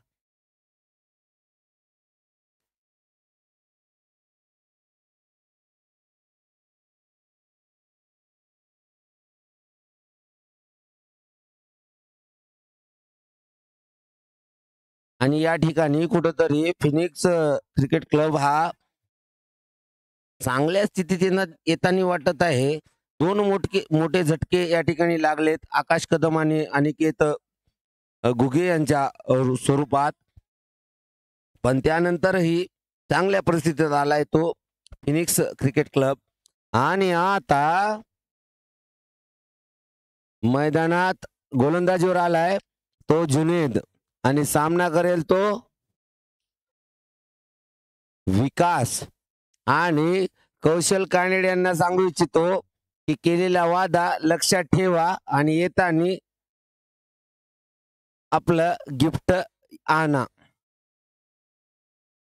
आणि या ठिकाणी कुठंतरी फिनिक्स क्रिकेट क्लब हा चांगल्या स्थितीत येताना वाटत आहे. 2 मोठे झटके या ठिकाणी लागलेत आकाश कदम आणि अनिकेत गुगे यांच्या स्वरूपात, पण त्यानंतरही चांगल्या परिस्थितीत आलाय तो फिनिक्स क्रिकेट क्लब. आणि आता मैदानात गोलंदाजीवर आलाय तो जुनेद आणि सामना करेल तो विकास. आणि कौशल कानेडे यांना सांगू इच्छितो की केलेला वादा लक्षात ठेवा आणि येताना आपलं गिफ्ट आणा.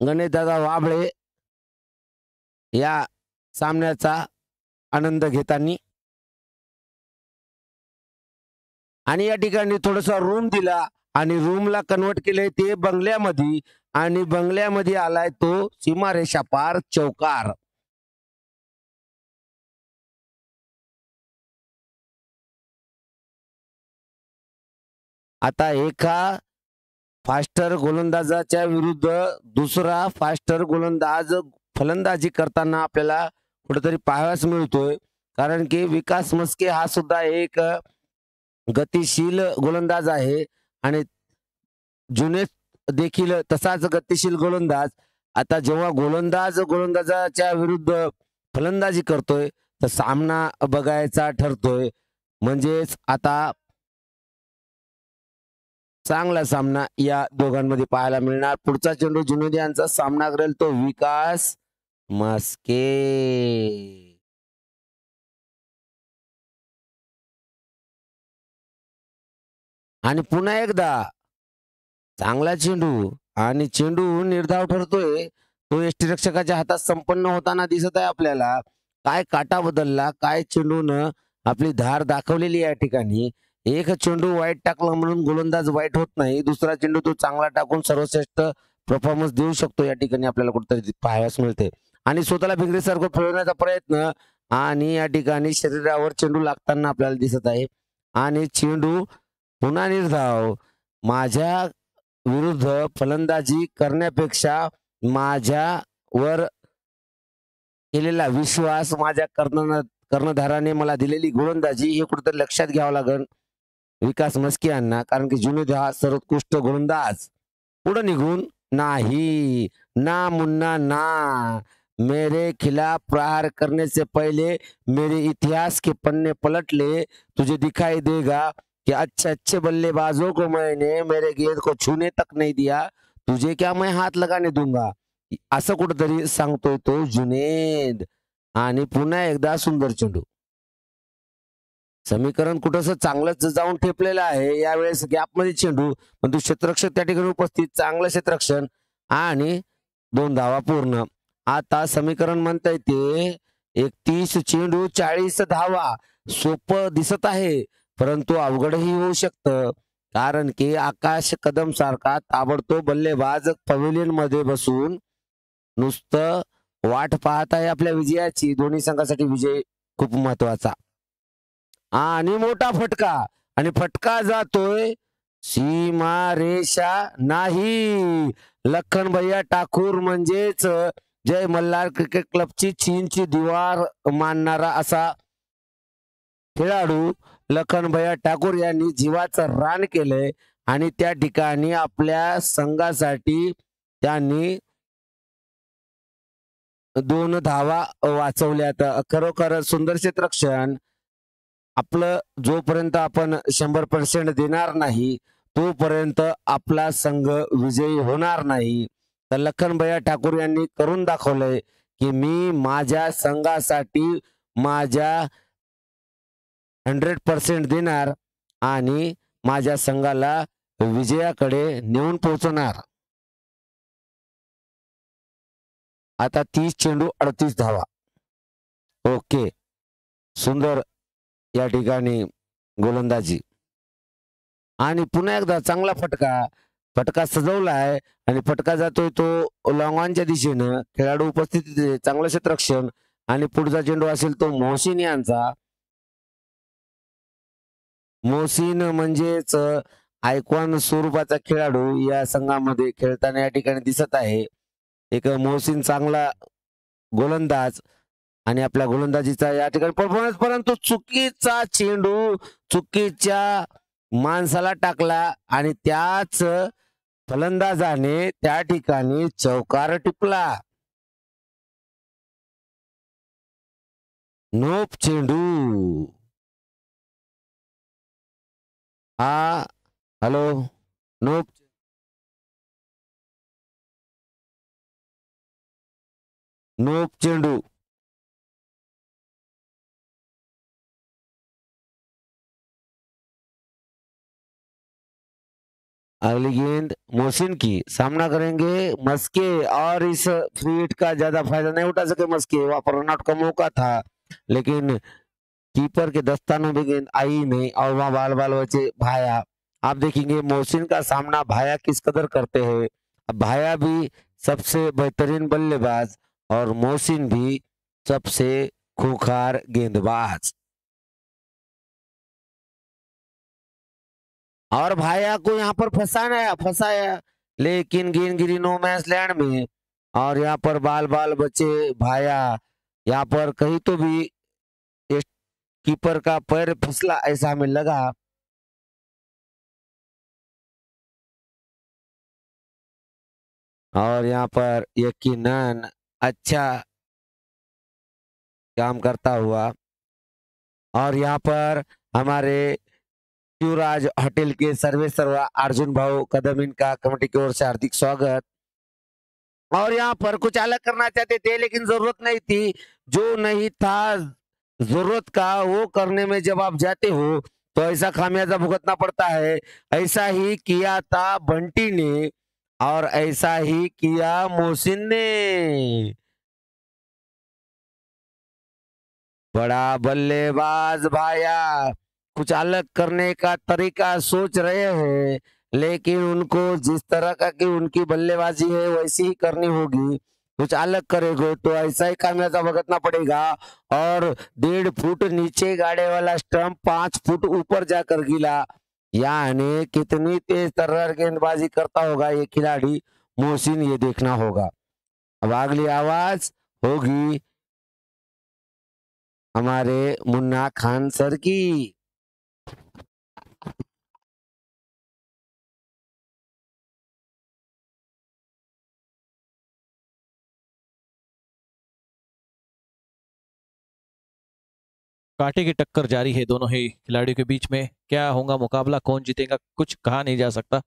गणेशदादा वाबळे या सामन्याचा आनंद घेताना आणि या ठिकाणी थोडासा रूम दिला आणि रूमला कन्वर्ट केले ते बंगल्यामध्ये आणि बंगल्यामध्ये आलाय तो सीमारेषा पार चौकार. आता एका फास्टर गोलंदाजाच्या विरुद्ध दुसरा फास्टर गोलंदाज फलंदाजी करताना आपल्याला कुठेतरी पाहायलाच मिळतोय, कारण की विकास मस्के हा सुद्धा एक गतिशील गोलंदाज आहे आणि जुनेद देखील तसाच गतिशील गोलंदाज. आता जेव्हा गोलंदाजाच्या विरुद्ध फलंदाजी करतोय तर सामना बघायचा ठरतोय. म्हणजेच आता चांगला सामना या दोघांमध्ये पाहायला मिळणार. पुढचा चेंडू जुनैद यांचा सामना करेल तो विकास मस्के. आणि पुन्हा एकदा चांगला चेंडू आणि चेंडू निर्धाव ठरतोय. तो यष्टीरक्षकाच्या हातात संपन्न होताना दिसत आहे आपल्याला. काय काटा बदलला, काय चेंडूनं आपली धार दाखवलेली या ठिकाणी. एक चेंडू वाईट टाकला म्हणून गोलंदाज वाईट होत नाही. दुसरा चेंडू तो चांगला टाकून सर्वश्रेष्ठ परफॉर्मन्स देऊ शकतो या ठिकाणी आपल्याला कुठेतरी पाहायला मिळते. आणि स्वतःला भिंगरीसारखं फिरवण्याचा प्रयत्न आणि या ठिकाणी शरीरावर चेंडू लागताना आपल्याला दिसत आहे. आणि चेंडू पुन्हा निर्धाव. माझ्या विरुद्ध फलंदाजी करण्यापेक्षा माझ्यावर केलेला विश्वास, माझ्या कर्णधाराने मला दिलेली गोलंदाजी हे कुठेतरी लक्षात घ्यावं लागेल विकास मस्के यांना. कारण की जुनैद हा सर्वोत्कृष्ट गोलंदाज पुढे निघून नाही. ना मुन्ना ना, मेरे खिलाफ प्रहार करने से पहले मेरे इतिहास के पन्ने पलट ले, तुझे दिखाई देगा कि अच्छे अच्छे बल्लेबाजों को मैंने मेरे गेंद को छूने तक नहीं दिया, तुझे क्या मैं हात लगाने दूंगा, असं कुठेतरी सांगतोय तो जुनैद. आणि पुन्हा एकदा सुंदर चेंडू. समीकरण कुठंस चांगलंच जाऊन ठेपलेलं आहे. यावेळेस गॅपमध्ये चेंडू, पण तो क्षेत्ररक्षक त्या ठिकाणी उपस्थित. चांगलं क्षेत्ररक्षण आणि 2 धावा पूर्ण. आता समीकरण म्हणता येते 31 चेंडू 40 धावा. सोपं दिसत आहे परंतु अवघडही होऊ शकतं. कारण की आकाश कदम सारखा ताबडतोब बल्लेबाज पवेलियन मध्ये बसून नुसतं वाट पाहत आहे आपल्या विजयाची. दोन्ही संघासाठी विजय खूप महत्वाचा. आणि मोठा फटका, आणि फटका जातोय सीमा रेषा नाही. लखन भैया ठाकूर म्हणजेच जय मल्हार क्रिकेट क्लबची चीनची दिवार मानणारा असा खेळाडू लखन भैया ठाकूर यांनी जीवाचं रान केलंय. आणि त्या ठिकाणी आपल्या संघासाठी त्यांनी 2 धावा वाचवल्यात. खरोखर सुंदर क्षेत्ररक्षण. आपलं जोपर्यंत आपण 100% देणार नाही तोपर्यंत आपला संघ विजयी होणार नाही. तर लखन भैया ठाकूर यांनी करून दाखवलंय की मी माझ्या संघासाठी माझ्या 100% देणार आणि माझ्या संघाला विजयाकडे नेऊन पोहोचणार. आता 30 चेंडू 38 धावा. ओके, सुंदर या ठिकाणी गोलंदाजी. आणि पुन्हा एकदा चांगला फटका सजवलाय आणि फटका जातोय तो लॉंग ऑनच्या दिशेनं. खेळाडू उपस्थित, चांगलं क्षेत्ररक्षण. आणि पुढचा चेंडू असेल तो मोहसिन यांचा. मोहसिन म्हणजेच आयकॉन स्वरूपाचा खेळाडू या संघामध्ये खेळताना या ठिकाणी दिसत आहे. एक मोहसिन चांगला गोलंदाज आणि आपल्या गोलंदाजीचा या ठिकाणी परफॉर्मन्स. परंतु चुकीचा चेंडू चुकीच्या माणसाला टाकला आणि त्याच फलंदाजाने त्या ठिकाणी चौकार टिपला. नोप चेंडू. हॅलो, नोप चेंडू. अगली गेंद मोहसिन की. सामना करेंगे मस्के और इस फ्री हिट का ज्यादा फायदा नहीं उठा सके मस्के. वहां पर रनआउट का मौका था लेकिन कीपर के दस्तानों में गेंद आई नहीं और वहां बाल बाल बचे भाया. आप देखेंगे मोहसिन का सामना भाया किस कदर करते हैं. अब भाया भी सबसे बेहतरीन बल्लेबाज और मोहसिन भी सबसे खूंखार गेंदबाज. और भाया को यहाँ पर फंसाया लेकिन गेंद गिरी नो मैच लैंड में. और यहाँ पर बाल बाल बचे भाया. यहाँ पर कहीं तो भी कीपर का पैर फिसला ऐसा हमें लगा. और यहाँ पर यकीनन अच्छा काम करता हुआ, और यहाँ पर हमारे शिवराज होटल के सर्वे सर्वा अर्जुन भाऊ कदम, इनका कमेटी की ओर से हार्दिक स्वागत। और यहाँ पर कुछ अलग करना चाहते थे लेकिन जरूरत नहीं थी, जो नहीं था जरूरत का वो करने में जब आप जाते हो तो ऐसा खामियाजा भुगतना पड़ता है। ऐसा ही किया था बंटी ने और ऐसा ही किया मोहसिन ने। बड़ा बल्लेबाज भाया कुछ अलग करने का तरीका सोच रहे हैं, लेकिन उनको जिस तरह का कि उनकी बल्लेबाजी है वैसी ही करनी होगी। कुछ अलग करेंगे तो ऐसा ही खामियाजा भुगतना पड़ेगा। और 1.5 फुट नीचे गाड़े वाला स्टंप 5 फुट ऊपर जाकर गिला, यानी कितनी तेज तरह गेंदबाजी करता होगा ये खिलाड़ी मोहसिन, ये देखना होगा। अब अगली आवाज होगी हमारे मुन्ना खान सर की। कांटे की टक्कर जारी है दोनों ही खिलाड़ियों के बीच में। क्या होगा मुकाबला, कौन जीतेगा, कुछ कहा नहीं जा सकता।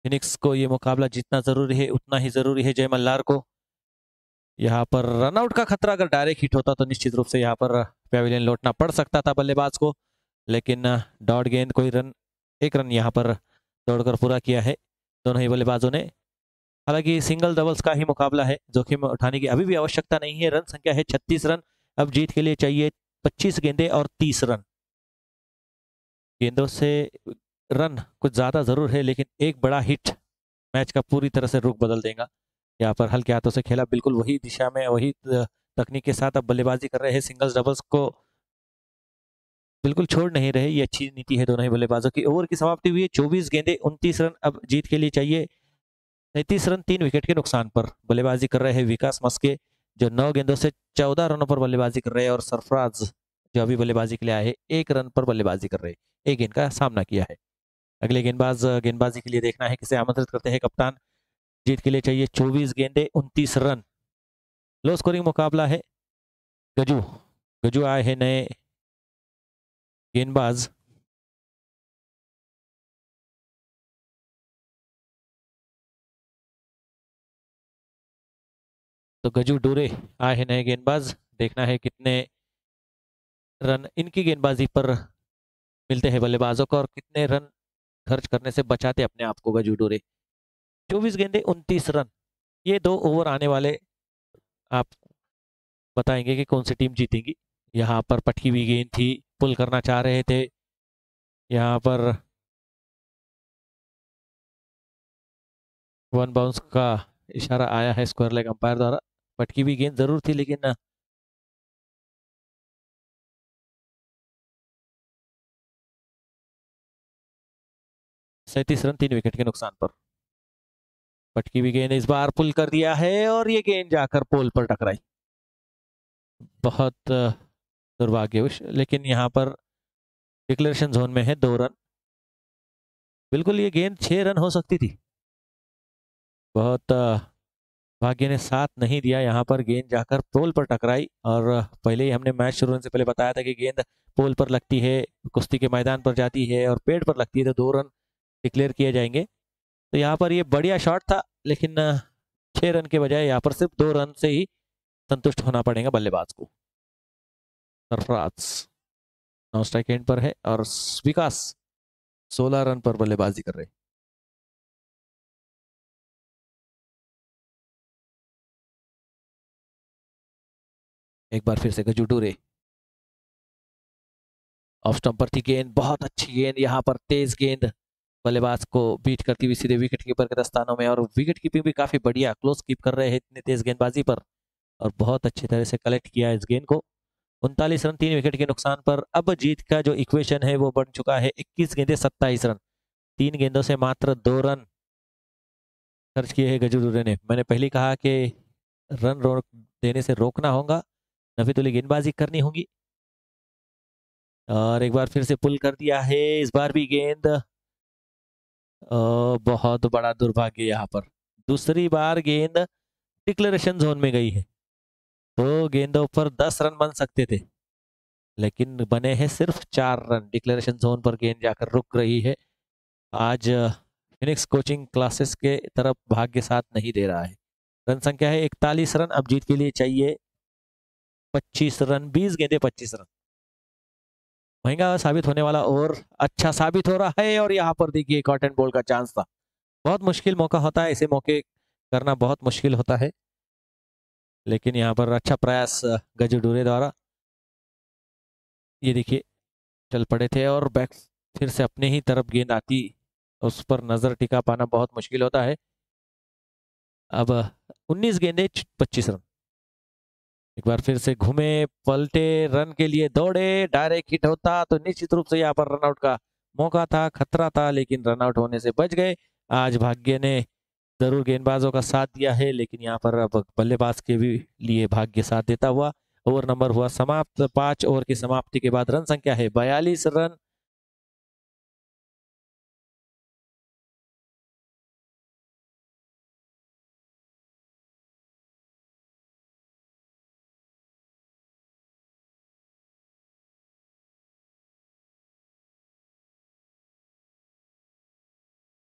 फिनिक्स को ये मुकाबला जीतना जरूरी है, उतना ही जरूरी है जय मल्हार को। यहाँ पर रनआउट का खतरा अगर डायरेक्ट हिट होता तो निश्चित रूप से यहाँ पर पेविलियन लौटना पड़ सकता था बल्लेबाज को, लेकिन डॉट गेंद कोई रन, 1 रन यहाँ पर दौड़कर पूरा किया है दोनों ही बल्लेबाजों ने। हालांकि सिंगल डबल्स का ही मुकाबला है, जोखिम उठाने की अभी भी आवश्यकता नहीं है। रन संख्या है 36 रन। अब जीत के लिए चाहिए 25 गेंदे और 30 रन। गेंदों से रन कुछ ज्यादा जरूर है, लेकिन एक बड़ा हिट मैच का पूरी तरह से रुख बदल देगा। यहाँ पर हल्के हाथों से खेला, बिल्कुल वही दिशा में वही तकनीक के साथ अब बल्लेबाजी कर रहे हैं। सिंगल्स डबल्स को बिल्कुल छोड़ नहीं रहे, ये अच्छी नीति है दोनों ही बल्लेबाजों की। ओवर की समाप्ति हुई है 24 गेंदे 29 रन। अब जीत के लिए चाहिए 33 रन 3 विकेट के नुकसान पर। बल्लेबाजी कर रहे हैं विकास मस्के, जो 9 गेंदों से 14 रनों पर बल्लेबाजी कर रहे हैं, और सरफराज जो अभी बल्लेबाजी के लिए आए हैं 1 रन पर बल्लेबाजी कर रहे हैं, 1 गेंद का सामना किया है। अगले गेंदबाजी के लिए देखना है किसे आमंत्रित करते हैं कप्तान। जीत के लिए चाहिए 24 गेंदे 29 रन। लो स्कोरिंग मुकाबला है। गजू गजू आए हैं नए गेंदबाज। तो गजू डोरे आए हैं नए गेंदबाज। देखना है कितने रन इनकी गेंदबाजी पर मिलते हैं बल्लेबाजों को और कितने रन खर्च करने से बचाते अपने आप को गजू डोरे। 24 गेंदे 29 रन, ये 2 ओवर आने वाले आप बताएंगे कि कौन सी टीम जीतेगी। यहाँ पर पटकी हुई गेंद थी, पुल करना चाह रहे थे। यहाँ पर 1 बाउंस का इशारा आया है स्क्वायर लेग अंपायर द्वारा। पटकी हुई गेंद जरूर थी, लेकिन 37 रन 3 विकेट के नुकसान पर। पटकी हुई गेंद इस बार पुल कर दिया है और ये गेंद जाकर पोल पर टकराई। बहुत दुर्भाग्यवश, लेकिन यहाँ पर डिक्लेरेशन जोन में है 2 रन। बिल्कुल ये गेंद 6 रन हो सकती थी। बहुत भाग्य ने साथ नहीं दिया, यहाँ पर गेंद जाकर पोल पर टकराई। और पहले ही हमने मैच शुरू होने से पहले बताया था कि गेंद पोल पर लगती है, कुश्ती के मैदान पर जाती है और पेड़ पर लगती है तो 2 रन डिक्लेयर किए जाएंगे। तो यहाँ पर ये बढ़िया शॉट था, लेकिन 6 रन के बजाय यहाँ पर सिर्फ 2 रन से ही संतुष्ट होना पड़ेगा बल्लेबाज को। सरफराज 9 स्ट्राइक एंड पर है और विकास 16 रन पर बल्लेबाजी कर रहे। एक बार फिर से गजू डोरे, ऑफ स्टंप पर थी गेंद, बहुत अच्छी गेंद, यहाँ पर तेज गेंद बल्लेबाज को बीट करती हुई सीधे विकेट कीपर के दस्तानों में। और विकेट कीपिंग भी काफी बढ़िया, क्लोज कीप कर रहे हैं इतनी तेज गेंदबाजी पर, और बहुत अच्छी तरह से कलेक्ट किया इस गेंद को। 39 रन 3 विकेट के नुकसान पर। अब जीत का जो इक्वेशन है वो बन चुका है 21 गेंदे 27 रन। 3 गेंदों से मात्र 2 रन खर्च किए हैं गजू डोरे ने। मैंने पहले कहा कि रन रोक देने से रोकना होगा, नफीतुल्ली गेंदबाजी करनी होगी। और एक बार फिर से पुल कर दिया है, इस बार भी गेंद बहुत बड़ा दुर्भाग्य यहाँ पर। दूसरी बार गेंद डिक्लेरेशन जोन में गई है, तो गेंदों पर 10 रन बन सकते थे, लेकिन बने हैं सिर्फ 4 रन। डिक्लेरेशन जोन पर गेंद जाकर रुक रही है। आज फिनिक्स कोचिंग क्लासेस के तरफ भाग्य साथ नहीं दे रहा है। रन संख्या है 41 रन। अब जीत के लिए चाहिए 25 रन, 20 गेंदे 25 रन। महंगा साबित होने वाला और अच्छा साबित हो रहा है। और यहाँ पर देखिए कॉटन बॉल का चांस था। बहुत मुश्किल मौका होता है, ऐसे मौके करना बहुत मुश्किल होता है, लेकिन यहाँ पर अच्छा प्रयास गजडूरे द्वारा। ये देखिए चल पड़े थे और बैक फिर से अपने ही तरफ गेंद आती, उस पर नजर टिका पाना बहुत मुश्किल होता है। अब 19 गेंदे 25 रन। एक बार फिर से घूमे, पलटे, रन के लिए दौड़े, डायरेक्ट हिट होता तो निश्चित रूप से यहाँ पर रनआउट का मौका था, खतरा था, लेकिन रनआउट होने से बच गए। आज भाग्य ने जरूर गेंदबाजों का साथ दिया है, लेकिन यहाँ पर अब बल्लेबाज के भी लिए भाग्य साथ देता हुआ ओवर नंबर हुआ समाप्त। 5 ओवर की समाप्ति के बाद रन संख्या है 42 रन।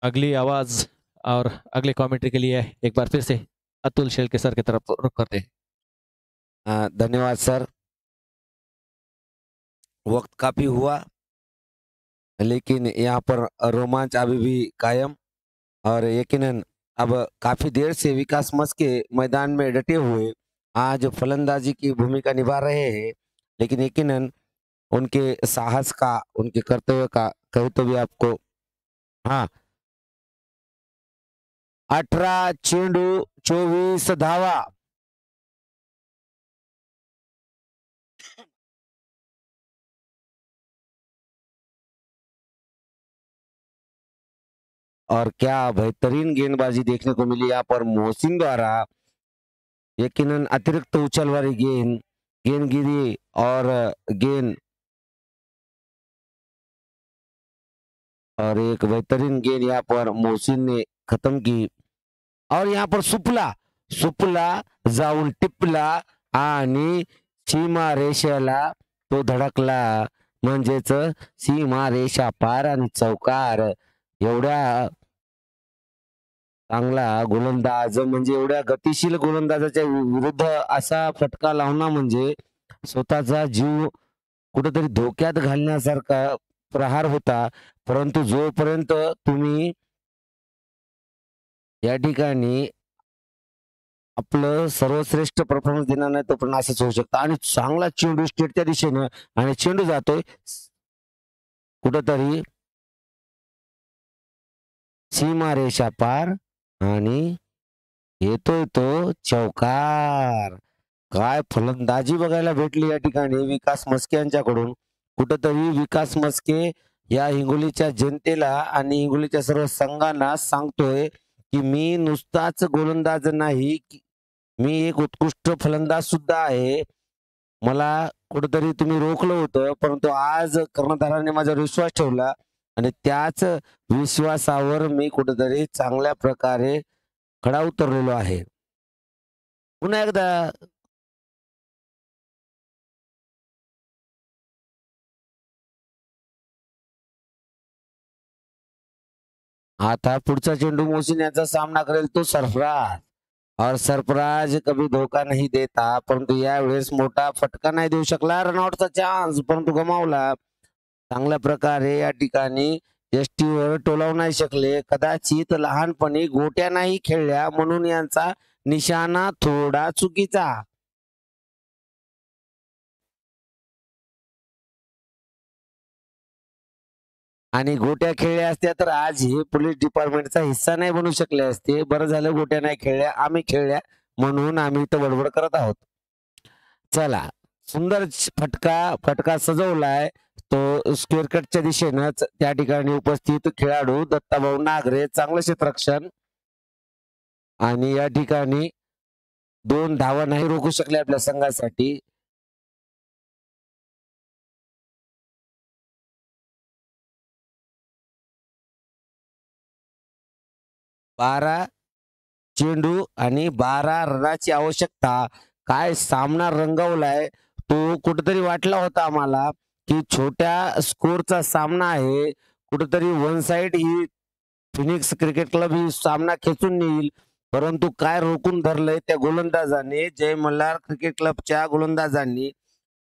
अगली आवाज और अगले कमेंट्री के लिए एक बार फिर से अतुल शेलके सर की तरफ रुख करते हैं। धन्यवाद सर। वक्त काफी हुआ, लेकिन यहाँ पर रोमांच अभी भी कायम, और यकीनन अब काफी देर से विकास मस्के मैदान में डटे हुए आज फलंदाजी की भूमिका निभा रहे हैं, लेकिन यकीनन उनके साहस का, उनके कर्तव्य का कहे तो भी आपको, हाँ, 18 चेंडू 24 धावा। और क्या बेहतरीन गेंदबाजी देखने को मिली यहाँ पर मोहसिन द्वारा। यकीनन अतिरिक्त उछल वाली गेंद गिरी और गेंद, और एक बेहतरीन गेंद यहाँ पर मोहसिन ने खत्म की। और यहाँ पर सुपला सुपला जाऊन टिपला आणि सीमा रेषेला तो धडकला, म्हणजेच सीमा रेषा पार आणि चौकार। एवढ्या चांगला गोलंदाज, म्हणजे एवढ्या गतिशील गोलंदाजाच्या विरुद्ध असा फटका लावणं म्हणजे स्वतःचा जीव कुठेतरी धोक्यात घालण्यासारखा प्रहार होता। परंतु जोपर्यंत तुम्ही या ठिकाणी आपलं सर्वश्रेष्ठ परफॉर्मन्स देणार नाही तोपर्यंत असंच होऊ शकतं। आणि चांगला चेंडू स्टेटच्या दिशेनं, आणि चेंडू जातोय कुठंतरी सीमा रेषा पार आणि येतोय तो चौकार। काय फलंदाजी बघायला भेटली या ठिकाणी विकास मस्के यांच्याकडून। कुठंतरी विकास मस्के या हिंगोलीच्या जनतेला आणि हिंगोलीच्या सर्व संघांना सांगतोय की मी नुसताच गोलंदाज नाही, मी एक उत्कृष्ट फलंदाज सुद्धा आहे। मला कुठेतरी तुम्ही रोखलं होतं, परंतु आज कर्णधाराने माझ्यावर विश्वास ठेवला आणि त्याच विश्वासावर मी कुठेतरी चांगल्या प्रकारे खडा उतरलेलो आहे। पुन्हा एकदा आता पुढचा चेंडू मोहसिन याचा सामना करेल तो सरफराज, और सरफराज कभी धोखा नहीं देता, परंतु यावेळेस मोठा फटका नाही देऊ शकला। रनआउटचा चान्स परंतु गमावला। चांगल्या प्रकारे या ठिकाणी यष्टीवर टोलावू नाही शकले। कदाचित लहानपणी गोट्या नाही खेळल्या म्हणून यांचा निशाणा थोडा चुकीचा। आणि गोट्या खेळल्या असत्या तर आज हे पोलीस डिपार्टमेंटचा हिस्सा नाही बनू शकले असते। बरं झालं गोट्या नाही खेळल्या, आम्ही खेळल्या म्हणून आम्ही इथं बडबड करत आहोत। चला, सुंदर फटका सजवलाय तो स्क्वेअर कटच्या दिशेनंच। त्या ठिकाणी उपस्थित खेळाडू दत्ताभाऊ नागरे, चांगलं क्षेत्ररक्षण, आणि या ठिकाणी 2 धावा नाही रोखू शकले आपल्या संघासाठी। 12 चेंडू आणि 12 रनाची आवश्यकता. काय सामना रंगवलाय तो कुठेतरी वाटला होता आम्हाला की छोट्या स्कोरचा सामना आहे, कुठेतरी वन साइड ही फिनिक्स क्रिकेट क्लब ही सामना खेचून नेईल. परंतु काय रोखून धरलंय त्या गोलंदाजाने, जय मल्हार क्रिकेट क्लबच्या गोलंदाजांनी,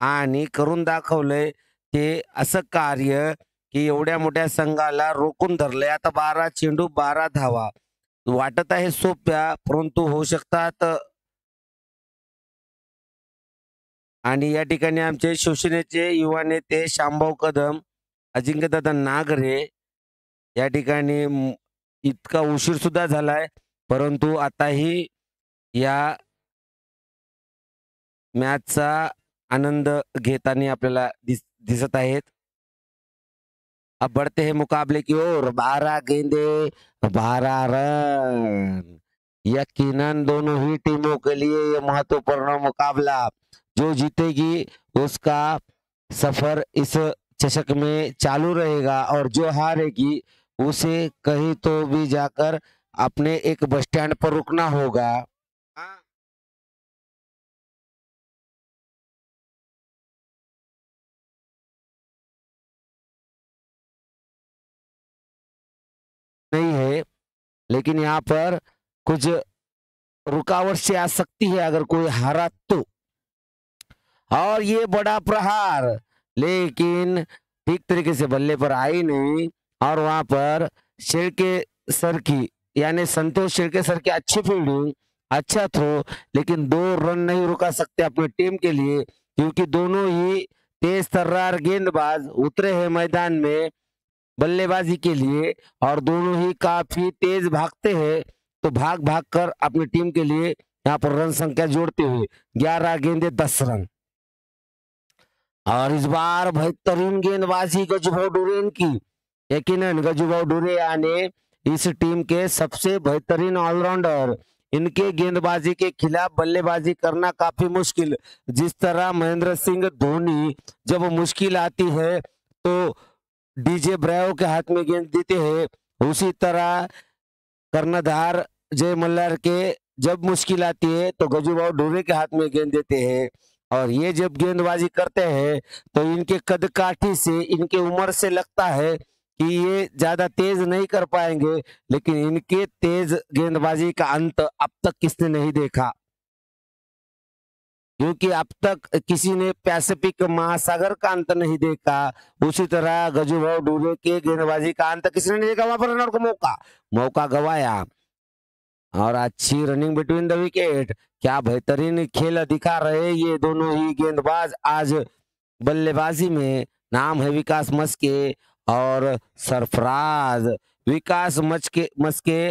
आणि करून दाखवलंय ते असं कार्य की एवढ्या मोठ्या संघाला रोखून धरलंय. आता 12 चेंडू 12 धावा वाटत आहे सोप्या, परंतु होऊ शकतात. आणि या ठिकाणी आमचे शिवसेनेचे युवा नेते शामभाऊ कदम, अजिंक्यदादा नागरे या ठिकाणी इतका उशीर सुद्धा झालाय, परंतु आताही या मॅचचा आनंद घेताना आपल्याला दिसत आहेत. अब बढ़ते हैं मुकाबले की ओर. 12 गेंदे 12 रन. यकीनन दोनों ही टीमों के लिए ये महत्वपूर्ण मुकाबला. जो जीतेगी उसका सफर इस चषक में चालू रहेगा और जो हारेगी उसे कहीं तो भी जाकर अपने एक बस स्टैंड पर रुकना होगा. नहीं है, लेकिन यहाँ पर कुछ रुकावट से आ सकती है अगर कोई हारा तो. और ये बड़ा प्रहार, लेकिन ठीक तरीके से बल्ले पर आई नहीं. और वहां पर शेरके सर की यानी संतोष शेरके सर की अच्छी फील्डिंग, अच्छा थ्रो, लेकिन 2 रन नहीं रुका सकते अपनी टीम के लिए, क्योंकि दोनों ही तेज तर्रार गेंदबाज उतरे हैं मैदान में बल्लेबाजी के लिए और दोनों ही काफी तेज भागते हैं. तो भाग भाग कर अपनी टीम के लिए यहाँ पर रन संख्या जोड़ते हुए 11 गेंदे 10 रन. और इस बार बेहतरीन गेंदबाजी गजूभाऊ डुरेन की. यकीनन गजूभाऊ डुरे ने इस टीम के सबसे बेहतरीन ऑलराउंडर. इनके गेंदबाजी के खिलाफ बल्लेबाजी करना काफी मुश्किल. जिस तरह महेंद्र सिंह धोनी जब मुश्किल आती है तो डीजे ब्रावो के हाथ में गेंद देते हैं, उसी तरह कर्णधार जय मल्हार के जब मुश्किल आती है तो गजूभाऊ डुरे के हाथ में गेंद देते हैं. और ये जब गेंदबाजी करते हैं तो इनके कद काठी से, इनके उम्र से लगता है कि ये ज्यादा तेज नहीं कर पाएंगे, लेकिन इनके तेज गेंदबाजी का अंत अब तक किसने नहीं देखा, क्योंकि अब तक किसी ने पैसिफिक महासागर का अंत नहीं देखा. उसी तरह गजूभाऊ डुरे के गेंदबाजी का अंत किसी ने नहीं देखा. वहां पर रनआउट का मौका गवाया. और अच्छी रनिंग बिटवीन द विकेट. क्या बेहतरीन खेल दिखा रहे ये दोनों ही गेंदबाज आज बल्लेबाजी में. नाम है विकास मस्के और सरफराज. विकास मस्के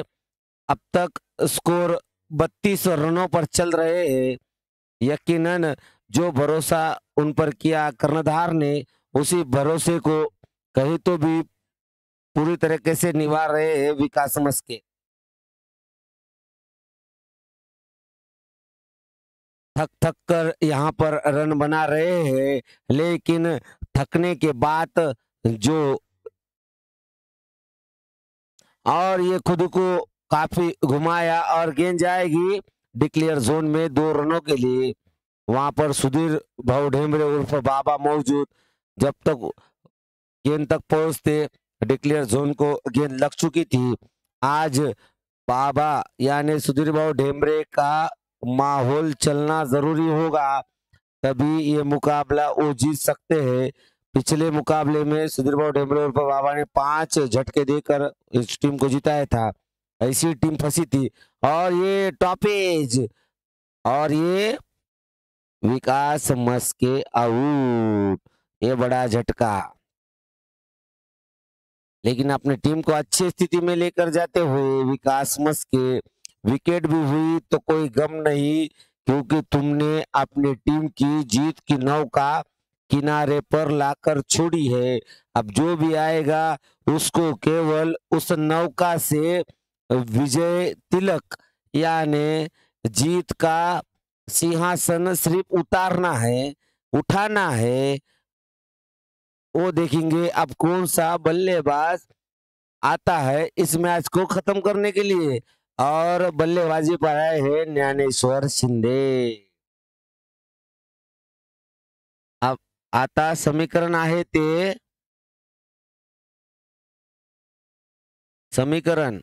अब तक स्कोर 32 रनों पर चल रहे हैं. यकीनन जो भरोसा उन पर किया कर्णधार ने, उसी भरोसे को कहीं तो भी पूरी तरीके से निभा रहे हैं विकास मस्के. थक थक कर यहाँ पर रन बना रहे हैं, लेकिन थकने के बाद जो और ये खुद को काफी घुमाया और गेंद जाएगी डिक्लेयर जोन में 2 रनों के लिए. वहां पर सुधीर भाऊ ढेमरे उर्फ बाबा मौजूद. जब तक गेंद तक पहुंचते डिक्लेयर जोन को गेंद लग चुकी थी. आज बाबा यानी सुधीर भाऊ ढेमरे का माहौल चलना जरूरी होगा, तभी ये मुकाबला वो जीत सकते हैं. पिछले मुकाबले में सुधीर भाऊ ढेमरे उर्फ बाबा ने 5 झटके देकर इस टीम को जिताया था. ऐसी टीम फंसी थी. और ये टॉपेज और ये विकास मस्के आउट. ये बड़ा झटका, लेकिन अपनी टीम को अच्छी स्थिति में लेकर जाते हुए विकास मस्के. विकेट भी हुई तो कोई गम नहीं, क्योंकि तुमने अपनी टीम की जीत की नौका किनारे पर लाकर छोड़ी है. अब जो भी आएगा उसको केवल उस नौका से विजय तिलक यानी जीत का सिंहासन सिर्फ उतारना है, उठाना है. वो देखेंगे अब कौन सा बल्लेबाज आता है इस मैच को खत्म करने के लिए. और बल्लेबाजी पर है ज्ञानेश्वर शिंदे। आता समीकरण आहे ते समीकरण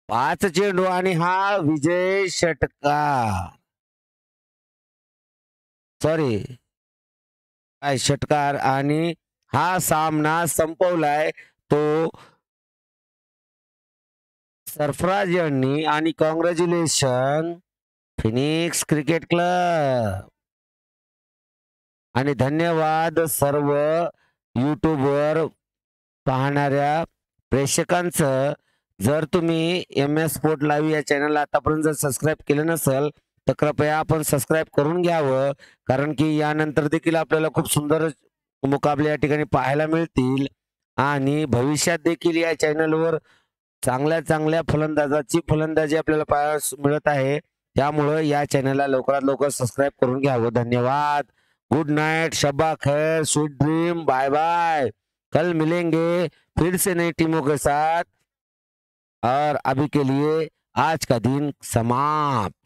पाच चेंडू आणि हा विजय षटकार षटकार आणि हा सामना संपवलाय तो सरफराज यांनी आणि कॉंग्रॅच्युलेशन फिनिक्स क्रिकेट क्लब आणि धन्यवाद सर्व यूट्यूबवर पाहणाऱ्या प्रेक्षकांचं। जर तुम्ही MS स्पोर्ट लाईव्ह या चॅनलला आतापर्यंत जर सबस्क्राईब केलं नसेल तर कृपया आपण सबस्क्राईब करून घ्यावं, कारण की यानंतर देखील आपल्याला खूप सुंदर मुकाबले या ठिकाणी पाहायला मिळतील आणि भविष्यात देखील या चॅनलवर चांगल्या चांगल्या फलंदाजी आपल्याला पाहायला मिळत आहे। त्यामुळे या चॅनलला लवकरात लवकर सबस्क्राईब करून घ्यावं। धन्यवाद, गुड नाइट, शब्बा खैर, स्वीट ड्रीम, बाय बाय। कल मिलेंगे फिर से नई टीमों के साथ और अभी के लिए आज का दिन समाप्त।